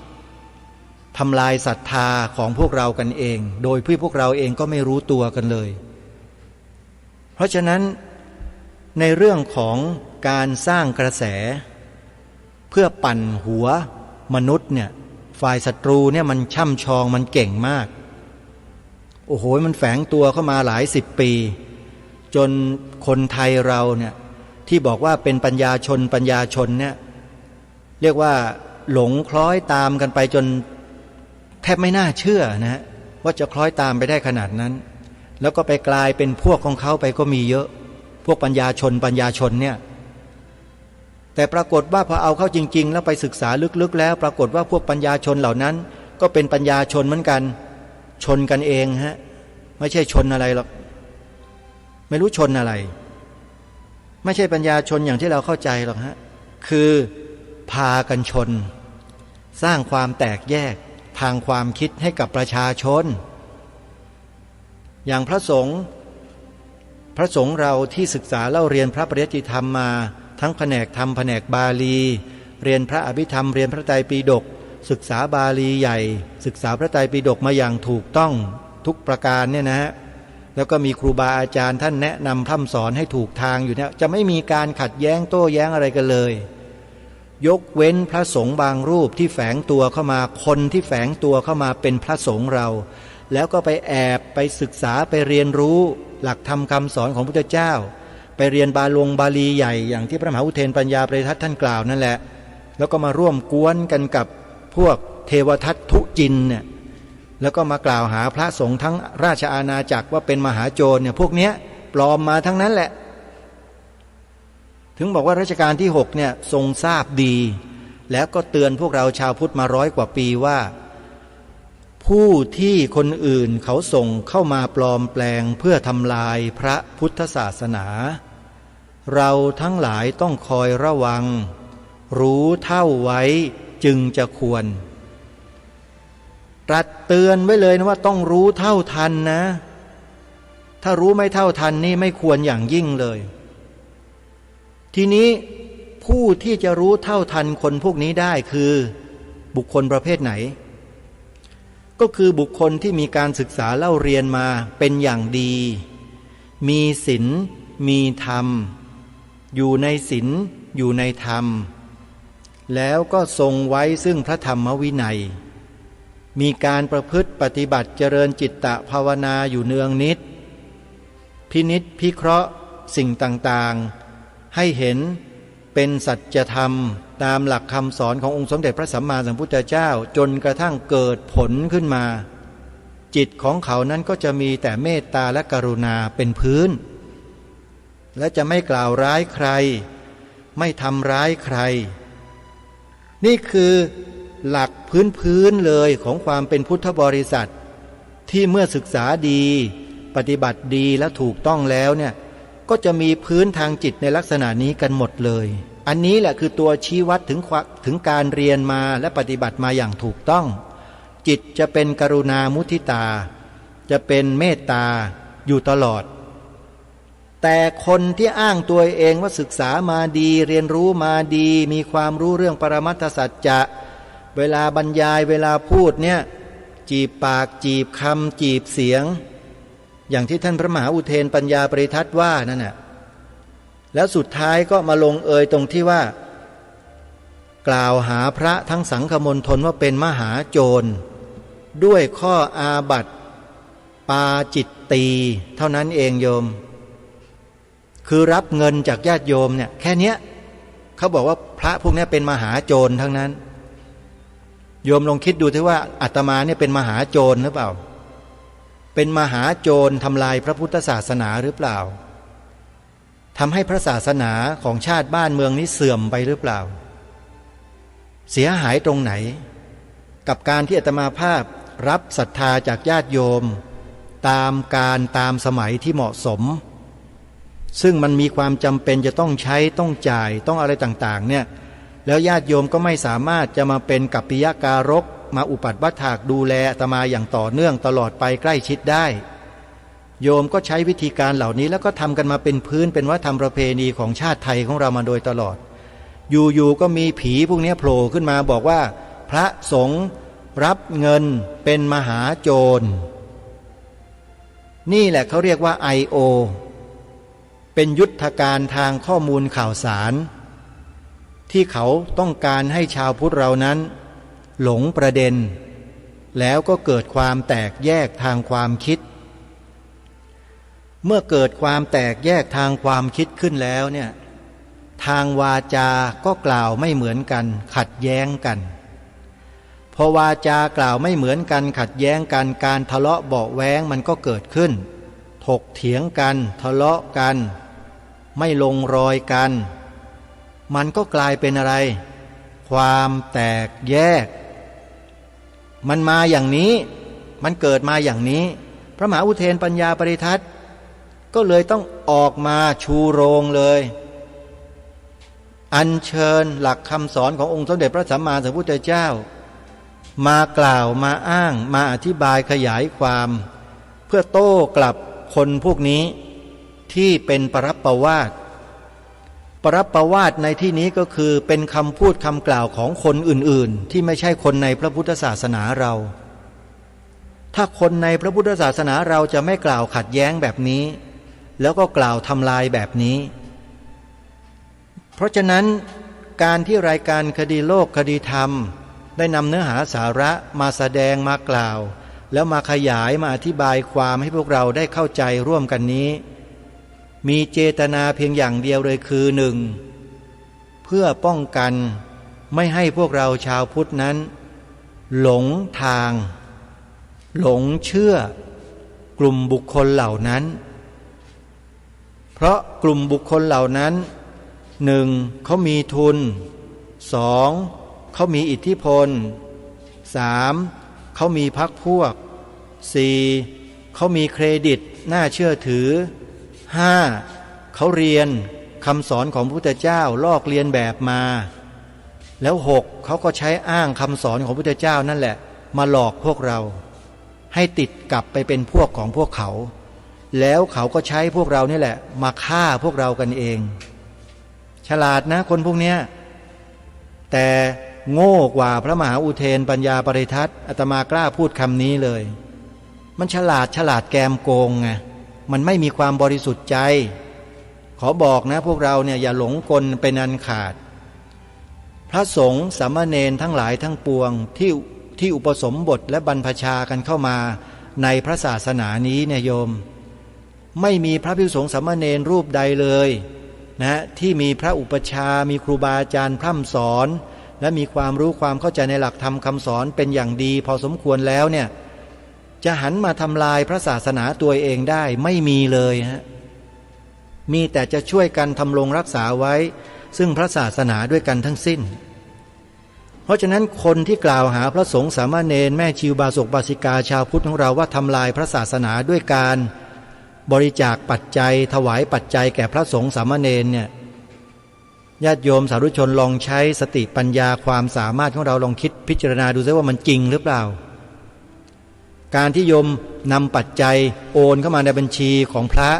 ทำลายศรัทธาของพวกเรากันเองโดยที่พวกเราเองก็ไม่รู้ตัวกันเลยเพราะฉะนั้นในเรื่องของการสร้างกระแสเพื่อปั่นหัวมนุษย์เนี่ยฝ่ายศัตรูเนี่ยมันช่ำชองมันเก่งมากโอ้โหมันแฝงตัวเข้ามาหลายสิบปีจนคนไทยเราเนี่ยที่บอกว่าเป็นปัญญาชนเนี่ยเรียกว่าหลงคล้อยตามกันไปจนแทบไม่น่าเชื่อนะว่าจะคล้อยตามไปได้ขนาดนั้นแล้วก็ไปกลายเป็นพวกของเขาไปก็มีเยอะพวกปัญญาชนเนี่ยแต่ปรากฏว่าพอเอาเข้าจริงๆแล้วไปศึกษาลึกๆแล้วปรากฏว่าพวกปัญญาชนเหล่านั้นก็เป็นปัญญาชนเหมือนกันชนกันเองฮะไม่ใช่ชนอะไรหรอกไม่รู้ชนอะไรไม่ใช่ปัญญาชนอย่างที่เราเข้าใจหรอกฮะคือพากันชนสร้างความแตกแยกทางความคิดให้กับประชาชนอย่างพระสงฆ์เราที่ศึกษาเล่าเรียนพระปริยัติธรรมมาทั้งแผนกธรรมแผนกบาลีเรียนพระอภิธรรมเรียนพระไตรปิฎกศึกษาบาลีใหญ่ศึกษาพระไตรปิฎกมาอย่างถูกต้องทุกประการเนี่ยนะฮะแล้วก็มีครูบาอาจารย์ท่านแนะนำพร่ำสอนให้ถูกทางอยู่เนี่ยจะไม่มีการขัดแย้งโต้แย้งอะไรกันเลยยกเว้นพระสงฆ์บางรูปที่แฝงตัวเข้ามาคนที่แฝงตัวเข้ามาเป็นพระสงฆ์เราแล้วก็ไปแอบไปศึกษาไปเรียนรู้หลักธรรมคำสอนของพระพุทธเจ้าไปเรียนบาลีใหญ่อย่างที่พระมหาอุเทนปัญญาปริทัตท่านกล่าวนั่นแหละแล้วก็มาร่วมกวนกันกับพวกเทวทัตทุจินเนี่ยแล้วก็มากล่าวหาพระสงฆ์ทั้งราชอาณาจักรว่าเป็นมหาโจรเนี่ยพวกเนี้ยปลอมมาทั้งนั้นแหละถึงบอกว่ารัชกาลที่6เนี่ยทรงทราบดีแล้วก็เตือนพวกเราชาวพุทธมา100 กว่าปีว่าผู้ที่คนอื่นเขาส่งเข้ามาปลอมแปลงเพื่อทำลายพระพุทธศาสนาเราทั้งหลายต้องคอยระวังรู้เท่าไว้จึงจะควรตรัสเตือนไว้เลยนะว่าต้องรู้เท่าทันนะถ้ารู้ไม่เท่าทันนี่ไม่ควรอย่างยิ่งเลยทีนี้ผู้ที่จะรู้เท่าทันคนพวกนี้ได้คือบุคคลประเภทไหนก็คือบุคคลที่มีการศึกษาเล่าเรียนมาเป็นอย่างดีมีศีลมีธรรมอยู่ในศีลอยู่ในธรรมแล้วก็ทรงไว้ซึ่งพระธรรมวินัยมีการประพฤติปฏิบัติเจริญจิตตภาวนาอยู่เนืองนิดพินิจพิเคราะห์สิ่งต่างๆให้เห็นเป็นสัจธรรมตามหลักคำสอนขององค์สมเด็จพระสัมมาสัมพุทธเจ้าจนกระทั่งเกิดผลขึ้นมาจิตของเขานั้นก็จะมีแต่เมตตาและกรุณาเป็นพื้นและจะไม่กล่าวร้ายใครไม่ทำร้ายใครนี่คือหลักพื้นเลยของความเป็นพุทธบริษัทที่เมื่อศึกษาดีปฏิบัติดีและถูกต้องแล้วเนี่ยก็จะมีพื้นทางจิตในลักษณะนี้กันหมดเลยอันนี้แหละคือตัวชี้วัดถึงการเรียนมาและปฏิบัติมาอย่างถูกต้องจิตจะเป็นกรุณามุทิตาจะเป็นเมตตาอยู่ตลอดแต่คนที่อ้างตัวเองว่าศึกษามาดีเรียนรู้มาดีมีความรู้เรื่องปรมัตถสัจจะเวลาบรรยายเวลาพูดเนี่ยจีบปากจีบคำจีบเสียงอย่างที่ท่านพระมหาอุเทนปัญญาปริทัตว่านั่นน่ะแล้วสุดท้ายก็มาลงเอยตรงที่ว่ากล่าวหาพระทั้งสังฆมณฑลว่าเป็นมหาโจรด้วยข้ออาบัติปาจิตตีเท่านั้นเองโยมคือรับเงินจากญาติโยมเนี่ยแค่เนี้ยเขาบอกว่าพระพวกนี้เป็นมหาโจรทั้งนั้นโยมลองคิดดูที่ว่าอาตมาเนี่ยเป็นมหาโจรหรือเปล่าเป็นมหาโจรทำลายพระพุทธศาสนาหรือเปล่าทำให้พระศาสนาของชาติบ้านเมืองนี้เสื่อมไปหรือเปล่าเสียหายตรงไหนกับการที่อาตมาภาพรับศรัทธาจากญาติโยมตามการตามสมัยที่เหมาะสมซึ่งมันมีความจำเป็นจะต้องใช้ต้องจ่ายต้องอะไรต่างๆเนี่ยแล้วญาติโยมก็ไม่สามารถจะมาเป็นกัปปิยการกมาอุปัฏฐัฐากดูแลอาตมาอย่างต่อเนื่องตลอดไปใกล้ชิดได้โยมก็ใช้วิธีการเหล่านี้แล้วก็ทำกันมาเป็นพื้นเป็นวัฒนธรรมประเพณีของชาติไทยของเรามาโดยตลอดอยู่ๆก็มีผีพวกนี้โผล่ขึ้นมาบอกว่าพระสงฆ์ รับเงินเป็นมหาโจรนี่แหละเขาเรียกว่า I.O. เป็นยุทธการทางข้อมูลข่าวสารที่เขาต้องการให้ชาวพุทธเรานั้นหลงประเด็นแล้วก็เกิดความแตกแยกทางความคิดเมื่อเกิดความแตกแยกทางความคิดขึ้นแล้วเนี่ยทางวาจาก็กล่าวไม่เหมือนกันขัดแย้งกันพอวาจากล่าวไม่เหมือนกันขัดแย้งกันการทะเลาะเบาะแว้งมันก็เกิดขึ้นถกเถียงกันทะเลาะกันไม่ลงรอยกันมันก็กลายเป็นอะไรความแตกแยกมันมาอย่างนี้มันเกิดมาอย่างนี้พระมหาอุเทนปัญญาปริทัศน์ก็เลยต้องออกมาชูโรงเลยอัญเชิญหลักคำสอนขององค์สมเด็จพระสัมมาสัมพุทธเจ้ามากล่าวมาอ้างมาอธิบายขยายความเพื่อโต้กลับคนพวกนี้ที่เป็นปรัปปวาทปรัปปวาทในที่นี้ก็คือเป็นคำพูดคำกล่าวของคนอื่นๆที่ไม่ใช่คนในพระพุทธศาสนาเราถ้าคนในพระพุทธศาสนาเราจะไม่กล่าวขัดแย้งแบบนี้แล้วก็กล่าวทำลายแบบนี้เพราะฉะนั้นการที่รายการคดีโลกคดีธรรมได้นำเนื้อหาสาระมาแสดงมากล่าวแล้วมาขยายมาอธิบายความให้พวกเราได้เข้าใจร่วมกันนี้มีเจตนาเพียงอย่างเดียวเลยคือหนึ่งเพื่อป้องกันไม่ให้พวกเราชาวพุทธนั้นหลงทางหลงเชื่อกลุ่มบุคคลเหล่านั้นเพราะกลุ่มบุคคลเหล่านั้นหนึ่งเขามีทุนสองเขามีอิทธิพลสามเขามีพรรคพวกสี่เขามีเครดิตน่าเชื่อถือห้าเขาเรียนคำสอนของพระพุทธเจ้าลอกเรียนแบบมาแล้วหกเขาก็ใช้อ้างคำสอนของพระพุทธเจ้านั่นแหละมาหลอกพวกเราให้ติดกลับไปเป็นพวกของพวกเขาแล้วเขาก็ใช้พวกเรานี่แหละมาฆ่าพวกเรากันเองฉลาดนะคนพวกเนี้ยแต่โง่กว่าพระมหาอุเทนปัญญาปริทัศน์อาตมากล้าพูดคำนี้เลยมันฉลาดแกมโกงไงมันไม่มีความบริสุทธิ์ใจขอบอกนะพวกเราเนี่ยอย่าหลงกลเป็นอันขาดพระสงฆ์สามเณรทั้งหลายทั้งปวงที่อุปสมบทและบรรพชากันเข้ามาในพระศาสนานี้เนี่ยโยมไม่มีพระภิกษุสงฆ์สามเณรรูปใดเลยนะที่มีพระอุปชามีครูบาอาจารย์พร่ำสอนและมีความรู้ความเข้าใจในหลักธรรมคำสอนเป็นอย่างดีพอสมควรแล้วเนี่ยจะหันมาทำลายพระศาสนาตัวเองได้ไม่มีเลยฮะมีแต่จะช่วยกันทำรงรักษาไว้ซึ่งพระศาสนาด้วยกันทั้งสิ้นเพราะฉะนั้นคนที่กล่าวหาพระสงฆ์สามเณรแม่ชีวบาศกบาสิกาชาวพุทธของเราว่าทำลายพระศาสนาด้วยการบริจาคปัจจัยถวายปัจจัยแก่พระสงฆ์สามเณรเนี่ยญาติโยมสาธุชนลองใช้สติปัญญาความสามารถของเราลองคิดพิจารณาดูซิว่ามันจริงหรือเปล่าการที่โยมนำปัจจัยโอนเข้ามาในบัญชีของพระ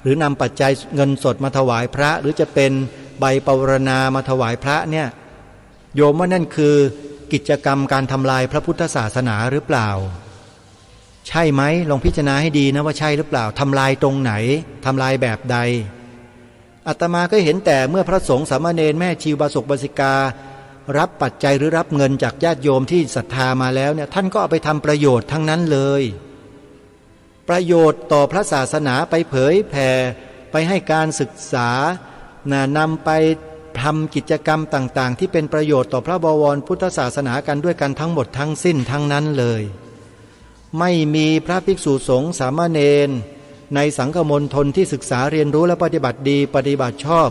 หรือนำปัจจัยเงินสดมาถวายพระหรือจะเป็นใบปวารณามาถวายพระเนี่ยโยมว่านั่นคือกิจกรรมการทำลายพระพุทธศาสนาหรือเปล่าใช่ไหมลองพิจารณาให้ดีนะว่าใช่หรือเปล่าทำลายตรงไหนทำลายแบบใดอาตมาก็เห็นแต่เมื่อพระสงฆ์สามเณรแม่ชีวบาศกบาสิการับปัจจัยหรือรับเงินจากญาติโยมที่ศรัทธามาแล้วเนี่ยท่านก็เอาไปทำประโยชน์ทั้งนั้นเลยประโยชน์ต่อพระศาสนาไปเผยแผ่ไปให้การศึกษานำไปทำกิจกรรมต่างๆที่เป็นประโยชน์ต่อพระบวรพุทธศาสนากันด้วยกันทั้งหมดทั้งสิ้นทั้งนั้นเลยไม่มีพระภิกษุสงฆ์สามเณรในสังฆมณฑลที่ศึกษาเรียนรู้และปฏิบัติดีปฏิบัติชอบ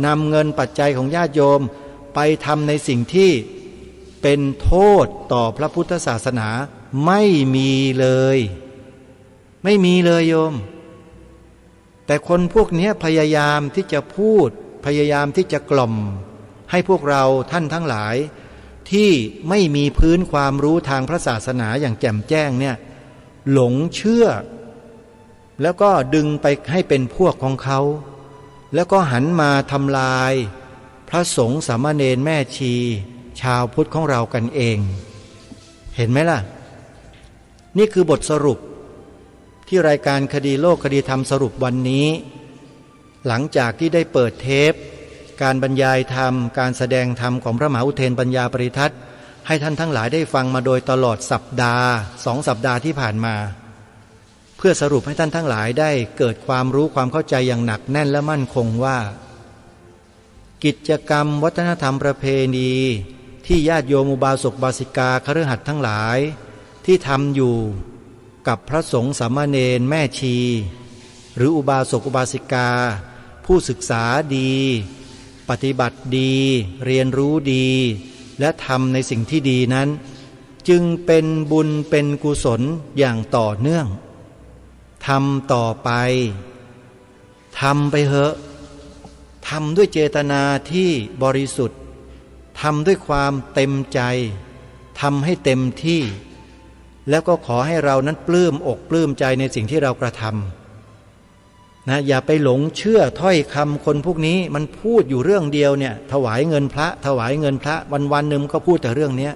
นำเงินปัจจัยของญาติโยมไปทำในสิ่งที่เป็นโทษต่อพระพุทธศาสนาไม่มีเลยไม่มีเลยโยมแต่คนพวกนี้พยายามที่จะพูดพยายามที่จะกล่อมให้พวกเราท่านทั้งหลายที่ไม่มีพื้นความรู้ทางพระศาสนาอย่างแจ่มแจ้งเนี่ยหลงเชื่อแล้วก็ดึงไปให้เป็นพวกของเขาแล้วก็หันมาทำลายพระสงฆ์สามเณรแม่ชีชาวพุทธของเรากันเอง เห็นไหมล่ะนี่คือบทสรุปที่รายการคดีโลกคดีธรรมสรุปวันนี้หลังจากที่ได้เปิดเทปการบรรยายธรรมการแสดงธรรมของพระมหาอุเทนปัญญาปริทัศน์ให้ท่านทั้งหลายได้ฟังมาโดยตลอดสัปดาห์2 สัปดาห์ที่ผ่านมาเพื่อสรุปให้ท่านทั้งหลายได้เกิดความรู้ความเข้าใจอย่างหนักแน่นและมั่นคงว่ากิจกรรมวัฒนธรรมประเพณีที่ญาติโยมอุบาสกบาสิกาคฤหัสถ์ทั้งหลายที่ทำอยู่กับพระสงฆ์สามเณรแม่ชีหรืออุบาสกอุบาสิกาผู้ศึกษาดีปฏิบัติดีเรียนรู้ดีและทำในสิ่งที่ดีนั้นจึงเป็นบุญเป็นกุศลอย่างต่อเนื่องทำต่อไปทำไปเถอะทำด้วยเจตนาที่บริสุทธิ์ทำด้วยความเต็มใจทำให้เต็มที่แล้วก็ขอให้เรานั้นปลื้มอกปลื้มใจในสิ่งที่เรากระทำนะอย่าไปหลงเชื่อถ้อยคำคนพวกนี้มันพูดอยู่เรื่องเดียวเนี่ยถวายเงินพระถวายเงินพระวันๆหนึ่งก็พูดแต่เรื่องนี้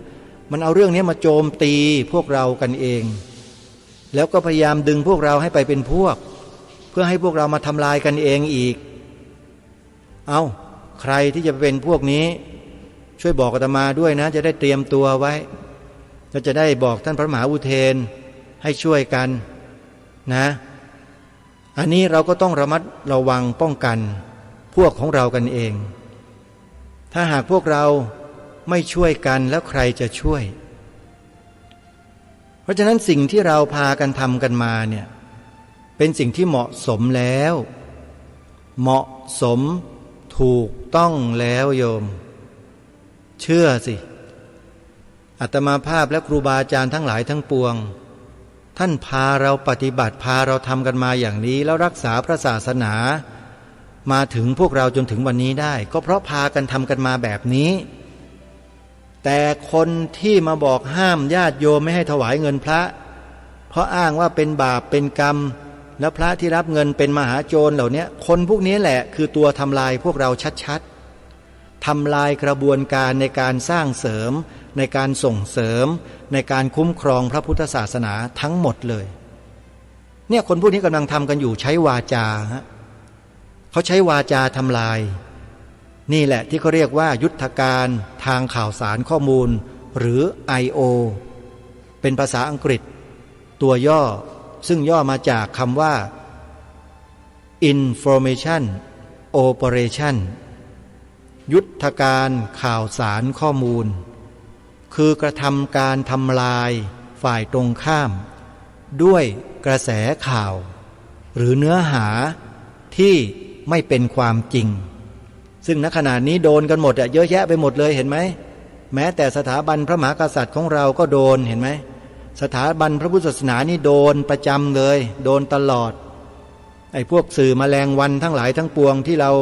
มันเอาเรื่องนี้มาโจมตีพวกเรากันเองแล้วก็พยายามดึงพวกเราให้ไปเป็นพวกเพื่อให้พวกเรามาทำลายกันเองอีกเอาใครที่จะเป็นพวกนี้ช่วยบอกอาตมาด้วยนะจะได้เตรียมตัวไว้ก็จะได้บอกท่านพระมหาอุเทนให้ช่วยกันนะอันนี้เราก็ต้องระมัดระวังป้องกันพวกของเรากันเองถ้าหากพวกเราไม่ช่วยกันแล้วใครจะช่วยเพราะฉะนั้นสิ่งที่เราพากันทำกันมาเนี่ยเป็นสิ่งที่เหมาะสมแล้วเหมาะสมถูกต้องแล้วโยมเชื่อสิอาตมาภาพและครูบาอาจารย์ทั้งหลายทั้งปวงท่านพาเราปฏิบัติพาเราทำกันมาอย่างนี้แล้วรักษาพระศาสนามาถึงพวกเราจนถึงวันนี้ได้ก็เพราะพากันทำกันมาแบบนี้แต่คนที่มาบอกห้ามญาติโยมไม่ให้ถวายเงินพระเพราะอ้างว่าเป็นบาปเป็นกรรมแล้วพระที่รับเงินเป็นมหาโจรเหล่านี้คนพวกนี้แหละคือตัวทำลายพวกเราชัดๆทำลายกระบวนการในการสร้างเสริมในการส่งเสริมในการคุ้มครองพระพุทธศาสนาทั้งหมดเลยเนี่ยคนพวกนี้กำลังทำกันอยู่ใช้วาจาเขาใช้วาจาทำลายนี่แหละที่เขาเรียกว่ายุทธการทางข่าวสารข้อมูลหรือ I.O. เป็นภาษาอังกฤษตัวย่อซึ่งย่อมาจากคำว่า Information Operation ยุทธการข่าวสารข้อมูลคือกระทำการทำลายฝ่ายตรงข้ามด้วยกระแสข่าวหรือเนื้อหาที่ไม่เป็นความจริงซึ่งณขณะนี้โดนกันหมดเยอะแยะไปหมดเลยเห็นไหมแม้แต่สถาบันพระมหากษัตริย์ของเราก็โดนเห็นไหมสถาบันพระพุทธศาสนานี่โดนประจำเลยโดนตลอดไอ้พวกสื่อแมลงวันทั้งหลายทั้งปวงที่เรา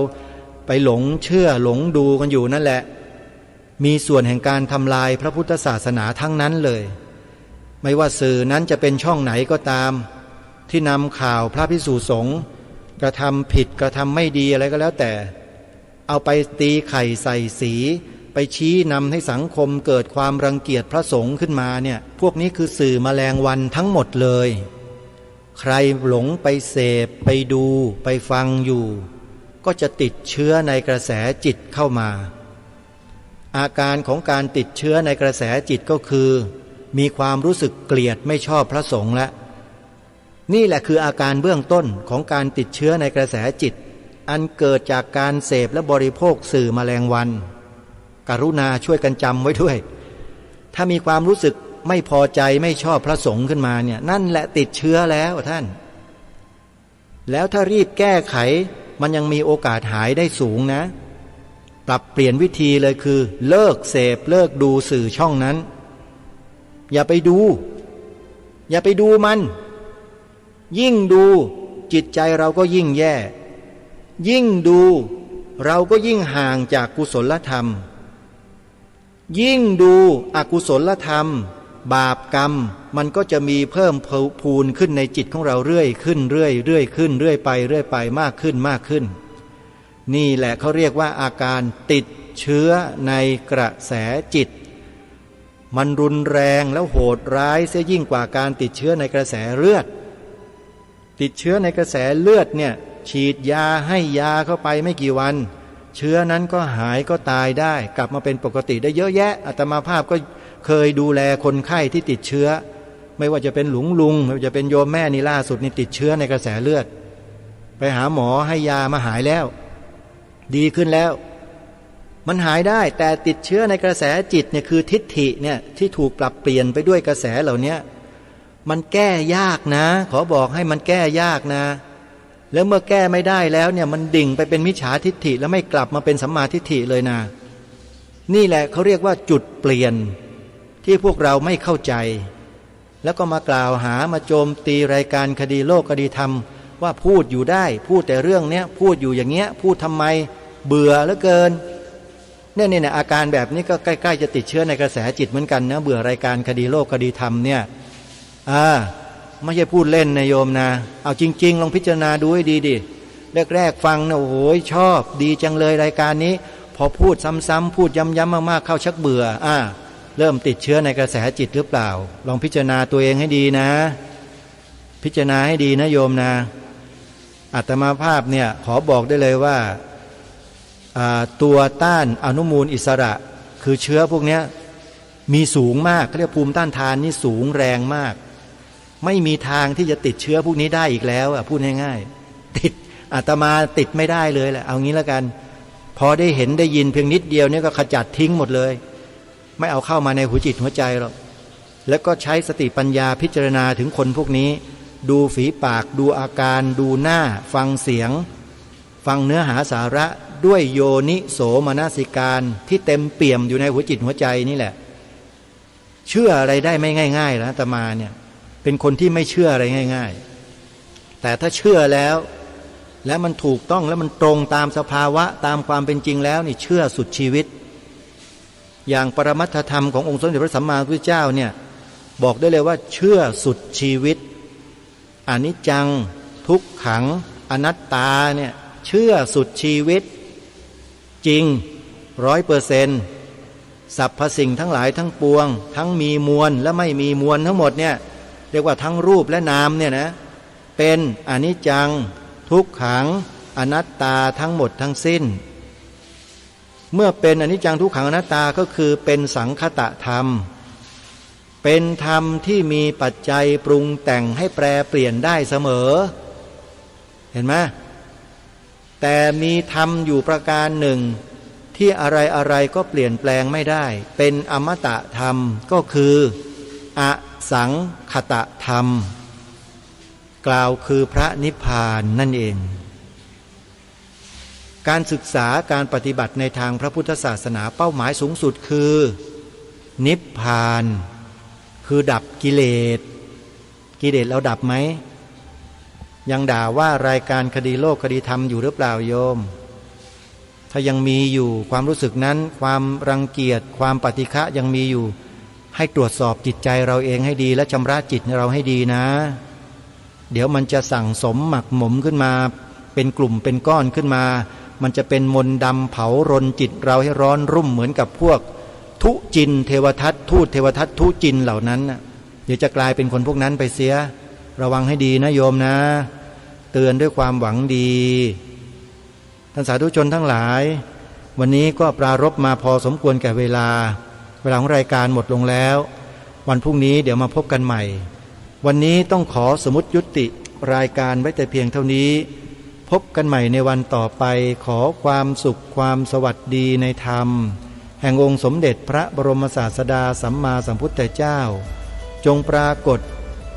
ไปหลงเชื่อหลงดูกันอยู่นั่นแหละมีส่วนแห่งการทำลายพระพุทธศาสนาทั้งนั้นเลยไม่ว่าสื่อนั้นจะเป็นช่องไหนก็ตามที่นำข่าวพระภิกษุสงฆ์กระทำผิดกระทำไม่ดีอะไรก็แล้วแต่เอาไปตีไข่ใส่สีไปชี้นำให้สังคมเกิดความรังเกียจพระสงฆ์ขึ้นมาเนี่ยพวกนี้คือสื่อแมลงวันทั้งหมดเลยใครหลงไปเสพไปดูไปฟังอยู่ก็จะติดเชื้อในกระแสจิตเข้ามาอาการของการติดเชื้อในกระแสจิตก็คือมีความรู้สึกเกลียดไม่ชอบพระสงฆ์และนี่แหละคืออาการเบื้องต้นของการติดเชื้อในกระแสจิตอันเกิดจากการเสพและบริโภคสื่อแมลงวันกรุณาช่วยกันจำไว้ด้วยถ้ามีความรู้สึกไม่พอใจไม่ชอบพระสงฆ์ขึ้นมาเนี่ยนั่นแหละติดเชื้อแล้วท่านแล้วถ้ารีบแก้ไขมันยังมีโอกาสหายได้สูงนะปรับเปลี่ยนวิธีเลยคือเลิกเสพเลิกดูสื่อช่องนั้นอย่าไปดูมันยิ่งดูจิตใจเราก็ยิ่งแย่ยิ่งดูเราก็ยิ่งห่างจากกุศลธรรมยิ่งดูอกุศลธรรมบาปกรรมมันก็จะมีเพิ่มพูนขึ้นในจิตของเราเรื่อยขึ้นเรื่อยขึ้นเรื่อยไปมากขึ้นนี่แหละเขาเรียกว่าอาการติดเชื้อในกระแสจิต มันรุนแรงแล้วโหดร้ายเสียยิ่งกว่าการติดเชื้อในกระแสเลือดติดเชื้อในกระแสเลือดเนี่ยฉีดยาให้ยาเข้าไปไม่กี่วันเชื้อนั้นก็หายก็ตายได้กลับมาเป็นปกติได้เยอะแยะอาตมาภาพก็เคยดูแลคนไข้ที่ติดเชื้อไม่ว่าจะเป็นหลวงลุงไม่ว่าจะเป็นโยมแม่นี่ล่าสุดนี่ติดเชื้อในกระแสเลือดไปหาหมอให้ยามาหายแล้วดีขึ้นแล้วมันหายได้แต่ติดเชื้อในกระแสจิตเนี่ยคือทิฏฐิเนี่ยที่ถูกปรับเปลี่ยนไปด้วยกระแสเหล่านี้มันแก้ยากนะขอบอกให้มันแก้ยากนะแล้วเมื่อแก้ไม่ได้แล้วเนี่ยมันดิ่งไปเป็นมิจฉาทิฏฐิแล้วไม่กลับมาเป็นสัมมาทิฏฐิเลยนะนี่แหละเขาเรียกว่าจุดเปลี่ยนที่พวกเราไม่เข้าใจแล้วก็มากล่าวหามาโจมตีรายการคดีโลกคดีธรรมว่าพูดอยู่ได้พูดแต่เรื่องเนี้ยพูดอยู่อย่างเงี้ยพูดทำไมเบื่อเหลือเกินเนี่ยอาการแบบนี้ก็ใกล้ๆจะติดเชื้อในกระแสจิตเหมือนกันนะเบื่อรายการคดีโลกคดีธรรมเนี่ยไม่ใช่พูดเล่นนะโยมนะเอาจริงๆลองพิจารณาดูให้ดีดิแรกๆฟังนะโอ้โหชอบดีจังเลยรายการนี้พอพูดซ้ำๆพูดย้ำๆมากๆเข้าชักเบื่อเริ่มติดเชื้อในกระแสจิตหรือเปล่าลองพิจารณาตัวเองให้ดีนะพิจารณาให้ดีนะโยมนะอาตมาภาพเนี่ยขอบอกได้เลยว่าตัวต้านอนุมูลอิสระคือเชื้อพวกนี้มีสูงมากเรียกภูมิต้านทานนี่สูงแรงมากไม่มีทางที่จะติดเชื้อพวกนี้ได้อีกแล้วพูดง่ายๆติดอาตมาติดไม่ได้เลยแหละเอางี้แล้วกันพอได้เห็นได้ยินเพียงนิดเดียวนี่ก็ขจัดทิ้งหมดเลยไม่เอาเข้ามาในหัวจิตหัวใจหรอกแล้วก็ใช้สติปัญญาพิจารณาถึงคนพวกนี้ดูฝีปากดูอาการดูหน้าฟังเสียงฟังเนื้อหาสาระด้วยโยนิโสมนสิการที่เต็มเปี่ยมอยู่ในหัวจิตหัวใจนี่แหละเชื่ออะไรได้ไม่ง่ายๆนะอาตมาเนี่ยเป็นคนที่ไม่เชื่ออะไรง่ายๆแต่ถ้าเชื่อแล้วและมันถูกต้องแล้วมันตรงตามสภาวะตามความเป็นจริงแล้วนี่เชื่อสุดชีวิตอย่างปรมัตถธรรมขององค์สมเด็จพระสัมมาสัมพุทธเจ้าเนี่ยบอกได้เลยว่าเชื่อสุดชีวิตอนิจจังทุกขังอนัตตาเนี่ยเชื่อสุดชีวิตจริง 100%สรรพสิ่งทั้งหลายทั้งปวงทั้งมีมวลและไม่มีมวลทั้งหมดเนี่ยเรียกว่าทั้งรูปและนามเนี่ยนะเป็นอนิจจังทุกขังอนัตตาทั้งหมดทั้งสิ้นเมื่อเป็นอนิจจังทุกขังอนัตตาก็คือเป็นสังคตธรรมเป็นธรรมที่มีปัจจัยปรุงแต่งให้แปรเปลี่ยนได้เสมอเห็นไหมแต่มีธรรมอยู่ประการหนึ่งที่อะไรก็เปลี่ยนแปลงไม่ได้เป็นอมตะธรรมก็คืออสังคตธรรมกล่าวคือพระนิพพานนั่นเองการศึกษาการปฏิบัติในทางพระพุทธศาสนาเป้าหมายสูงสุดคือนิพพานคือดับกิเลสเราดับไหมยังด่าว่ารายการคดีโลกคดีธรรมอยู่หรือเปล่าโยมถ้ายังมีอยู่ความรู้สึกนั้นความรังเกียจความปฏิฆะยังมีอยู่ให้ตรวจสอบจิตใจเราเองให้ดีและชำระจิตเราให้ดีนะเดี๋ยวมันจะสั่งสมหมักหมมขึ้นมาเป็นกลุ่มเป็นก้อนขึ้นมามันจะเป็นมนต์ดำเผารนจิตเราให้ร้อนรุ่มเหมือนกับพวกทุจินเทวทัตทูตเทวทัตทุจินเหล่านั้นเดี๋ยวจะกลายเป็นคนพวกนั้นไปเสียระวังให้ดีนะโยมนะเตือนด้วยความหวังดีท่านสาธุชนทั้งหลายวันนี้ก็ปรารภมาพอสมควรแก่เวลาของรายการหมดลงแล้ววันพรุ่งนี้เดี๋ยวมาพบกันใหม่วันนี้ต้องขอสมมุติยุติรายการไว้แต่เพียงเท่านี้พบกันใหม่ในวันต่อไปขอความสุขความสวัสดีในธรรมแห่งองค์สมเด็จพระบรมศาสดาสัมมาสัมพุทธเจ้าจงปรากฏ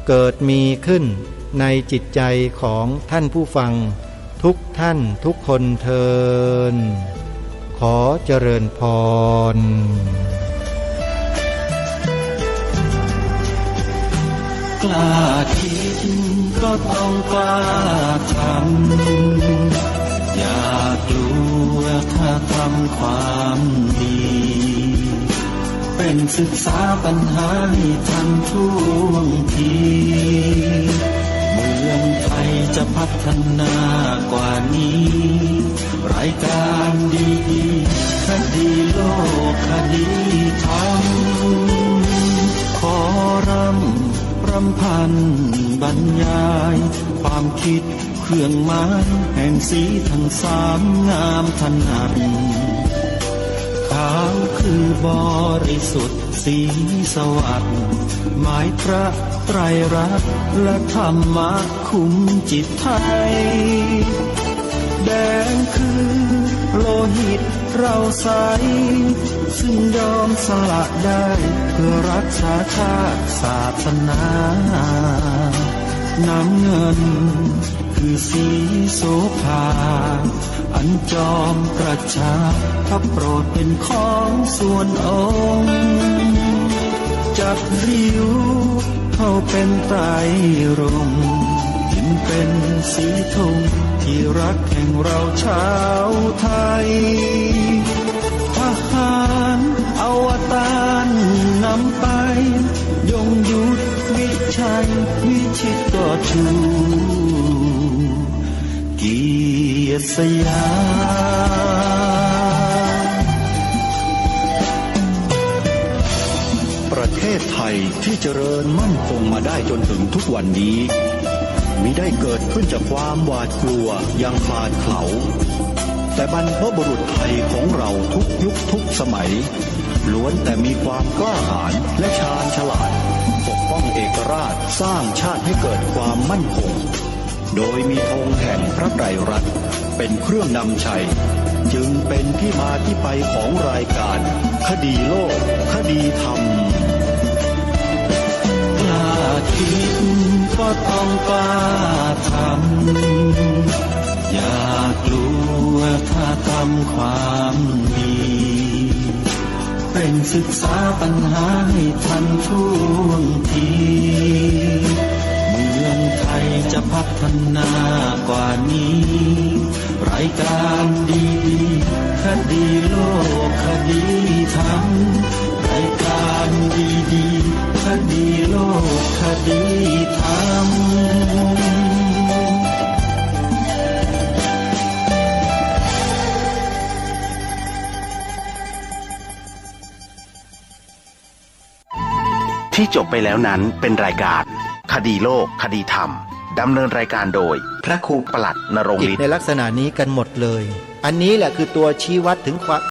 เกิดมีขึ้นในจิตใจของท่านผู้ฟังทุกท่านทุกคนเทอญขอเจริญพรกล้าคิดก็ต้องกล้าทำอย่ากลัวถ้าทำความดีเป็นศึกษาปัญหาให้ทันท่วงทีเมืองไทยจะพัฒนากว่านี้รายการดีๆคดีโลกคดีธรรม รำพันบรรยาย ความคิดเครื่องหมายแห่งสีทั้งสามงามถนัดขาวคือบริสุทธิ์สีสวัสดิ์หมายพระไตรรัตน์และธรรมะคุ้มจิตไทย แดงคือโลหิตเราใสซึ่งยอมสละได้เพื่อรักษาชาติศาสนา น้ำเงินคือสีโสภา อันจอมประชาพระโปรดเป็นของส่วนองค์ จับริ้วเข้าเป็นไตรรงค์จึงเป็นสีธงที่รักแห่งเราชาวไทย ทหารอวตารนำไป ยงยุทธวิชัยวิชิตก็ชู เกียรติสยาม ประเทศไทยที่เจริญมั่นคงมาได้จนถึงทุกวันนี้มิได้เกิดขึ้นจากความหวาดกลัวยังคลาดเขลาแต่บรรพบุรุษไทยของเราทุกยุคทุกสมัยล้วนแต่มีความกล้าหาญและชาญฉลาดปกป้องเอกราชสร้างชาติให้เกิดความมั่นคงโดยมีธงแห่งพระไตรรัตน์เป็นเครื่องนำชัยจึงเป็นที่มาที่ไปของรายการคดีโลกคดีธรรมกล้าคิดก็ต้องกล้าทำอย่ากลัวถ้าทำความดีเร่งศึกษาปัญหาให้ทันท่วงทีเมืองไทยจะพัฒนากว่านี้รายการดีคดีโลกคดีธรรมรายการดีคดีโลกคดีธรรมที่จบไปแล้วนั้นเป็นรายการคดีโลกคดีธรรมดำเนินรายการโดยพระครูปลัดนรงค์ฤทธิ์ ในลักษณะนี้กันหมดเลย อันนี้แหละคือตัวชี้วัดถึงความ